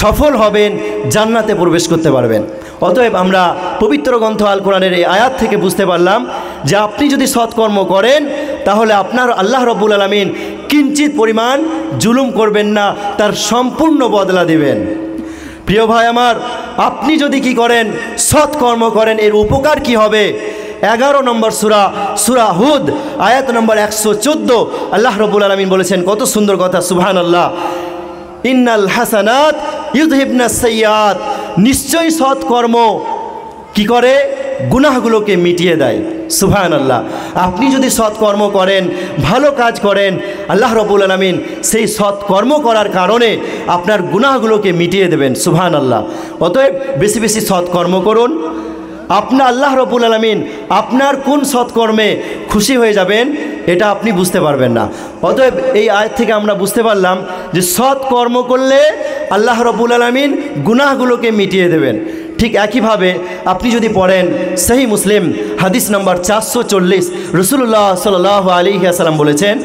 সফল হবেন, জান্নাতে প্রবেশ করতে পারবেন। অতএব আমরা পবিত্র গ্রন্থ আল কোরআনের এই আয়াত থেকে বুঝতে পারলাম যে আপনি যদি সৎকর্ম করেন তাহলে আপনার আল্লাহ রাব্বুল আলামিন কিঞ্চিত পরিমাণ জুলুম করবেন না, তার সম্পূর্ণ বদলা দেবেন। প্রিয় ভাই আমার, আপনি যদি কি করেন, সৎকর্ম করেন, এর উপকার কি হবে? 11 নম্বর সূরা হুদ আয়াত নম্বর 114 আল্লাহ রাব্বুল আলামিন বলেছেন, কত সুন্দর কথা, সুবহানাল্লাহ, ইন্নাল হাসানাত ইউযহিবনাস সাইয়্যাত, নিশ্চয়ই সৎকর্ম কি করে? গুনাহগুলোকে মিটিয়ে দেয়। সুবহানাল্লাহ। আপনি যদি সৎকর্ম করেন, ভালো কাজ করেন, আল্লাহ রাব্বুল আলামিন সেই সৎকর্ম করার কারণে আপনার গুনাহগুলোকে মিটিয়ে দেবেন। সুবহানাল্লাহ। অতএব বেশি বেশি সৎকর্ম করুন। আপনার আল্লাহ রাব্বুল আলামিন আপনার কোন সৎকর্মে খুশি হয়ে যাবেন এটা আপনি বুঝতে পারবেন না। অতএব এই আয়াত থেকে আমরা বুঝতে পারলাম যে সৎকর্ম করলে আল্লাহ রাব্বুল আলামিন গুনাহগুলোকে মিটিয়ে দেবেন। ঠিক একইভাবে আপনি যদি পড়েন সহিহ মুসলিম হাদিস নম্বর 440, রাসূলুল্লাহ সাল্লাল্লাহু আলাইহি ওয়াসাল্লাম বলেছেন,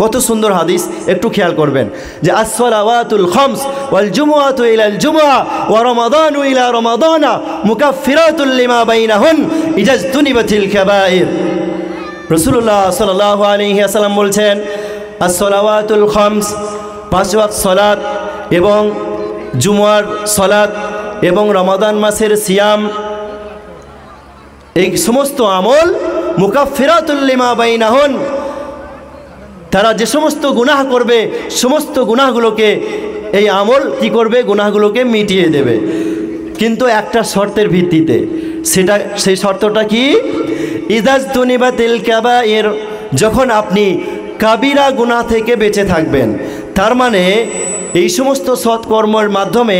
কত সুন্দর হাদিস, একটু খেয়াল করবেন যে আসসালাওয়াতুল খামস ওয়াল জুমআতু ইলাল জুমআ ওয়া রমাদানু ইলা রমাদানা মুকাফফিরাতুল লিমা বাইনাহুন ইজাজতুনিবাতিল কাবাইর। রাসূলুল্লাহ সাল্লাল্লাহু আলাইহি ওয়াসাল্লাম বলছেন আসসালাওয়াতুল খামস, 5 ওয়াক্ত সালাত এবং জুমআর সালাত এবং রমাদান মাসের সিয়াম, এই সমস্ত আমল মুকাফফিরাতুল লিমা বাইনাহুন, তারা যে সমস্ত গুনাহ করবে সমস্ত গুনাহগুলোকে এই আমল কি করবে? গুনাহগুলোকে মিটিয়ে দেবে, কিন্তু একটা শর্তের ভিত্তিতে। সেই শর্তটা কি? ইজাজতুনিবাতিল কাবাইর, যখন আপনি কাবিরা গুনাহ থেকে বেঁচে থাকবেন। তার মানে এই সমস্ত সৎকর্মের মাধ্যমে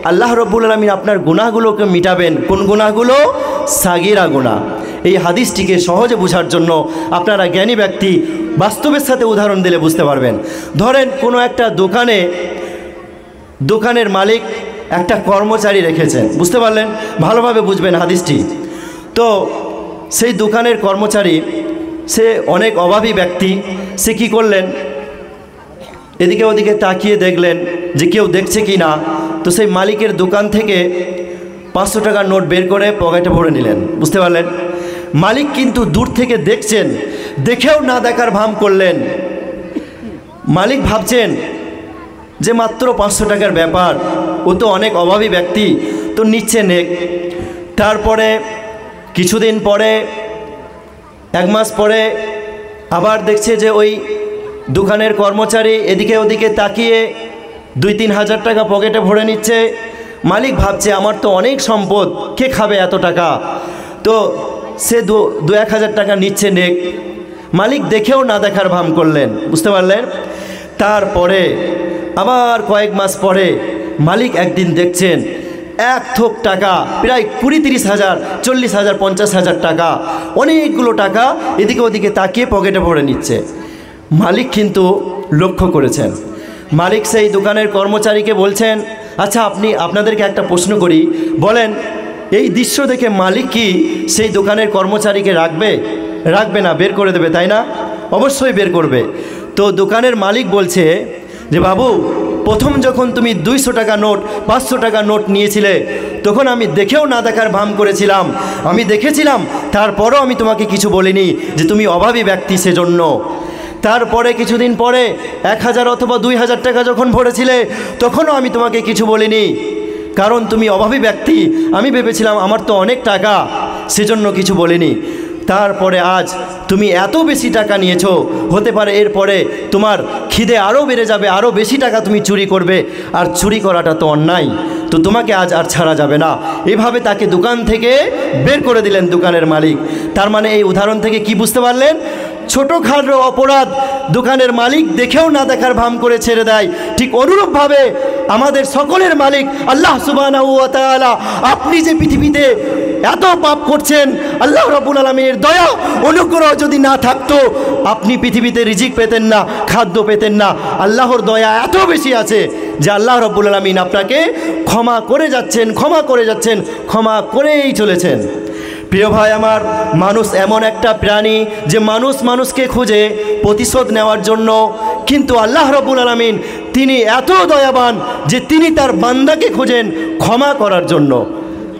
আল্লাহ রাব্বুল আলামিন আপনার গুনাহগুলোকে মিটাবেন। কোন গুনাহগুলো? সাগীরা গুনাহ। এই হাদিসটিকে সহজে বোঝার জন্য আপনারা জ্ঞানী ব্যক্তি বাস্তবের সাথে উদাহরণ দিলে বুঝতে পারবেন। ধরেন কোনো একটা দোকানের মালিক একটা কর্মচারী রেখেছেন, বুঝতে পারলেন? ভালোভাবে বুঝবেন হাদিসটি। তো সেই দোকানের কর্মচারী সে অনেক অভাবী ব্যক্তি, সে কি করলেন? এদিকে ওদিকে তাকিয়ে দেখলেন যে কেউ দেখছে কি না। তো সেই মালিকের দোকান থেকে 500 টাকার নোট বের করে পকেটে ভরে নিলেন, বুঝতে পারলেন? মালিক কিন্তু দূর থেকে দেখছেন, দেখেও না দেখার ভান করলেন। মালিক ভাবছেন যে মাত্র 500 টাকার ব্যাপার, ও তো অনেক অভাবী ব্যক্তি, তো নিচ্ছে নেক। তারপরে কিছুদিন পরে, 1 মাস পরে আবার দেখছে যে ওই দোকানের কর্মচারী এদিকে ওদিকে তাকিয়ে 2-3 হাজার টাকা পকেটে ভরে নিচ্ছে। মালিক ভাবছে আমার তো অনেক সম্পদ, কে খাবে এত টাকা? তো সে 2-1 হাজার টাকা নিচ্ছে নেক। মালিক দেখেও না দেখার ভান করলেন, বুঝতে পারলেন? তারপরে আবার কয়েক মাস পরে মালিক একদিন দেখছেন এক থোক টাকা, প্রায় 20-30 হাজার, 40 হাজার, 50 হাজার টাকা, অনেকগুলো টাকা এদিকে ওদিকে তাকিয়ে পকেটে ভরে নিচ্ছে। মালিক কিন্তু লক্ষ্য করেছেন। মালিক সেই দোকানের কর্মচারীকে বলছেন, আচ্ছা আপনাদেরকে একটা প্রশ্ন করি, বলেন এই দৃশ্য দেখে মালিক কি সেই দোকানের কর্মচারীকে রাখবে? রাখবে না, বের করে দেবে, তাই না? অবশ্যই বের করবে। তো দোকানের মালিক বলছে যে বাবু, প্রথম যখন তুমি 200 টাকা নোট 500 টাকা নোট নিয়েছিলে তখন আমি দেখেও না দেখার ভান করেছিলাম, আমি দেখেছিলাম, তারপরও আমি তোমাকে কিছু বলিনি যে তুমি অভাবী ব্যক্তি সেজন্য। তারপরে কিছুদিন পরে 1000 অথবা 2000 টাকা যখন ভরেছিলে তখনও আমি তোমাকে কিছু বলিনি, কারণ তুমি অভাবী ব্যক্তি, আমি ভেবেছিলাম আমার তো অনেক টাকা, সেজন্য কিছু বলিনি। তারপরে আজ তুমি এত বেশি টাকা নিয়েছো, হতে পারে এরপরে তোমার খিদে আরও বেড়ে যাবে, আরও বেশি টাকা তুমি চুরি করবে, আর চুরি করাটা তো অন্যায়, তো তোমাকে আজ আর ছাড়া যাবে না। এভাবে তাকে দোকান থেকে বের করে দিলেন দোকানের মালিক। তার মানে এই উদাহরণ থেকে কি বুঝতে পারলেন? ছোটোখাটো অপরাধ দোকানের মালিক দেখেও না দেখার ভান করে ছেড়ে দেয়, ঠিক অনুরূপভাবে আমাদের সকলের মালিক আল্লাহ সুবহানাহু ওয়া তাআলা, আপনি যে পৃথিবীতে এত পাপ করছেন, আল্লাহ রাব্বুল আলামিনের দয়া অনুগ্রহ যদি না থাকতো আপনি পৃথিবীতে রিজিক পেতেন না, খাদ্য পেতেন না। আল্লাহর দয়া এত বেশি আছে যে আল্লাহ রাব্বুল আলামিন আপনাকে ক্ষমা করে যাচ্ছেন, ক্ষমা করে যাচ্ছেন, ক্ষমা করেই চলেছেন। প্রিয় ভাই আমার, মানুষ এমন একটা প্রাণী যে মানুষকে খুঁজে প্রতিশোধ নেওয়ার জন্য, কিন্তু আল্লাহ রাব্বুল আলামিন তিনি এত দয়াবান যে তিনি তার বান্দাকে খুঁজেন ক্ষমা করার জন্য।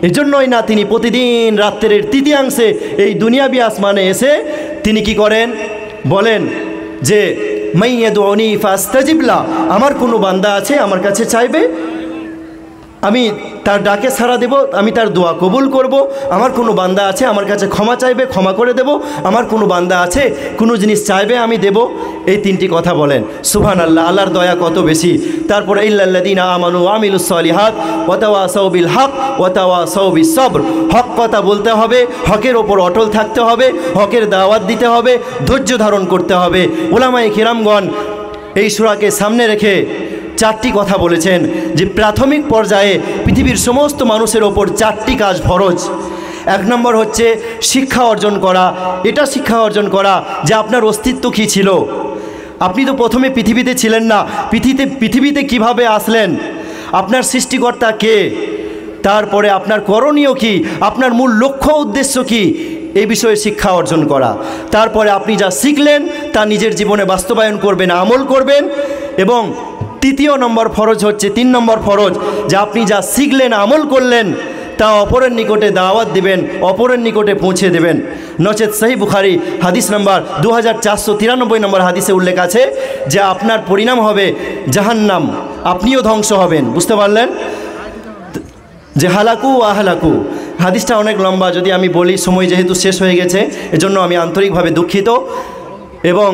এজন্যই না তিনি প্রতিদিন রাত্রের তৃতীয়াংশে এই দুনিয়াবি আসমানে এসে তিনি কি করেন? বলেন যে মাইয়াদউনি ফাস্তাজিব লা, আমার কোনো বান্দা আছে আমার কাছে চাইবে, আমি তার ডাকে সাড়া দেব, আমি তার দোয়া কবুল করব। আমার কোনো বান্দা আছে আমার কাছে ক্ষমা চাইবে, ক্ষমা করে দেব। আমার কোনো বান্দা আছে কোনো জিনিস চাইবে, আমি দেব। এই তিনটি কথা বলেন। সুবহানাল্লাহ, আল্লাহর দয়া কত বেশি। তারপরে ইল্লাল্লাযীনা আমানু ওয়া আমিলুস সালিহাত ওয়া তাওয়াসাউ বিল হক ওয়া তাওয়াসাউ বিস সবর, হক কথা বলতে হবে, হকের ওপর অটল থাকতে হবে, হকের দাওয়াত দিতে হবে, ধৈর্য ধারণ করতে হবে। উলামায়ে কিরামগণ এই সূরাকে সামনে রেখে 4টি কথা বলেছেন যে প্রাথমিক পর্যায়ে পৃথিবীর সমস্ত মানুষের ওপর 4টি কাজ ফরজ। 1 নম্বর হচ্ছে শিক্ষা অর্জন করা। এটা শিক্ষা অর্জন করা যে আপনার অস্তিত্ব কী ছিল। আপনি তো প্রথমে পৃথিবীতে ছিলেন না, পৃথিবীতে কিভাবে আসলেন, আপনার সৃষ্টিকর্তা কে, তারপরে আপনার করণীয় কি, আপনার মূল লক্ষ্য উদ্দেশ্য কি, এই বিষয়ে শিক্ষা অর্জন করা। তারপরে আপনি যা শিখলেন তা নিজের জীবনে বাস্তবায়ন করবেন, আমল করবেন। এবং 3 নম্বর ফরজ হচ্ছে 3 নম্বর ফরজ যে আপনি যা শিখলেন, আমল করলেন, তা অপরের নিকটে দাওয়াত দিবেন, অপরের নিকটে পৌঁছে দেবেন। নচেত সহিহ বুখারী হাদিস নাম্বার 2493 নম্বর হাদিসে উল্লেখ আছে যে আপনার পরিণাম হবে জাহান্নাম, আপনিও ধ্বংস হবেন। বুঝতে পারলেন? যে হালাকু আহলাকু, হাদিসটা অনেক লম্বা, যদি আমি বলি সময় যেহেতু শেষ হয়ে গেছে, এজন্য আমি আন্তরিকভাবে দুঃখিত। এবং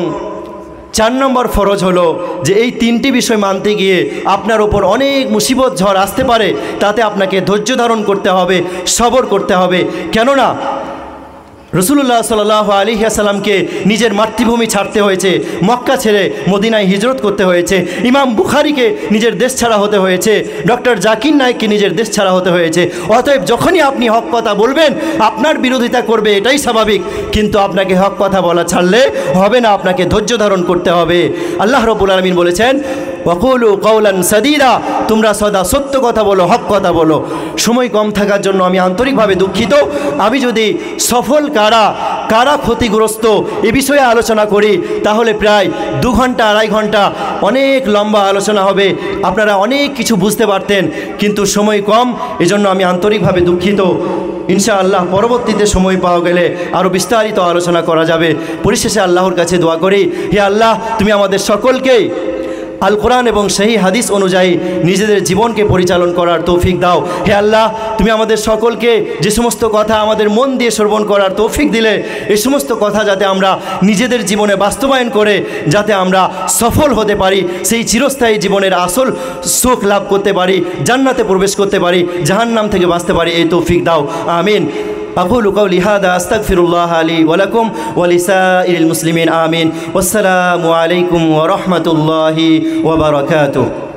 4 নম্বর ফরজ হলো যে এই 3টি বিষয় মানতে গিয়ে আপনার ওপর অনেক মুসিবত ঝড় আসতে পারে, তাতে আপনাকে ধৈর্য ধারণ করতে হবে, সবর করতে হবে। কেননা রাসূলুল্লাহ সাল্লাল্লাহু আলাইহি ওয়াসাল্লামকে নিজের মাতৃভূমি ছাড়তে হয়েছে, মক্কা ছেড়ে মদিনায় হিজরত করতে হয়েছে, ইমাম বুখারীকে নিজের দেশ ছাড়া হতে হয়েছে, ডক্টর জাকির নায়েককে নিজের দেশ ছাড়া হতে হয়েছে। অতএব যখনই আপনি হক কথা বলবেন আপনার বিরোধিতা করবে, এটাই স্বাভাবিক, কিন্তু আপনাকে হক কথা বলা ছাড়লে হবে না, আপনাকে ধৈর্য ধারণ করতে হবে। আল্লাহ রাব্বুল আলামিন বলেছেন ওয়াকুলু কাওলান সাদীদা, তোমরা সদা সত্য কথা বলো, হক কথা বলো। সময় কম থাকার জন্য আমি আন্তরিকভাবে দুঃখিত। আমি যদি সফল কারা ক্ষতিগ্রস্ত এ বিষয়ে আলোচনা করি তাহলে প্রায় 2 ঘন্টা 2.5 ঘন্টা অনেক লম্বা আলোচনা হবে, আপনারা অনেক কিছু বুঝতে পারতেন, কিন্তু সময় কম, এজন্য আমি আন্তরিকভাবে দুঃখিত। ইনশাআল্লাহ পরবর্তীতে সময় পাওয়া গেলে আরও বিস্তারিত আলোচনা করা যাবে। পরিশেষে আল্লাহর কাছে দোয়া করি, হে আল্লাহ, তুমি আমাদের সকলকেই আল কোরআন এবং সেই হাদিস অনুযায়ী নিজেদের জীবনকে পরিচালন করার তৌফিক দাও। হে আল্লাহ, তুমি আমাদের সকলকে যে সমস্ত কথা আমাদের মন দিয়ে শ্রবণ করার তৌফিক দিলে, এই সমস্ত কথা যাতে আমরা নিজেদের জীবনে বাস্তবায়ন করে যাতে আমরা সফল হতে পারি, সেই চিরস্থায়ী জীবনের আসল সুখ লাভ করতে পারি, জান্নাতে প্রবেশ করতে পারি, জাহান্নাম থেকে বাঁচতে পারি, এই তৌফিক দাও। আমিন। أقول قولي هذا أستغفر الله لي ولكم ولسائر المسلمين آمين والسلام عليكم ورحمة الله وبركاته.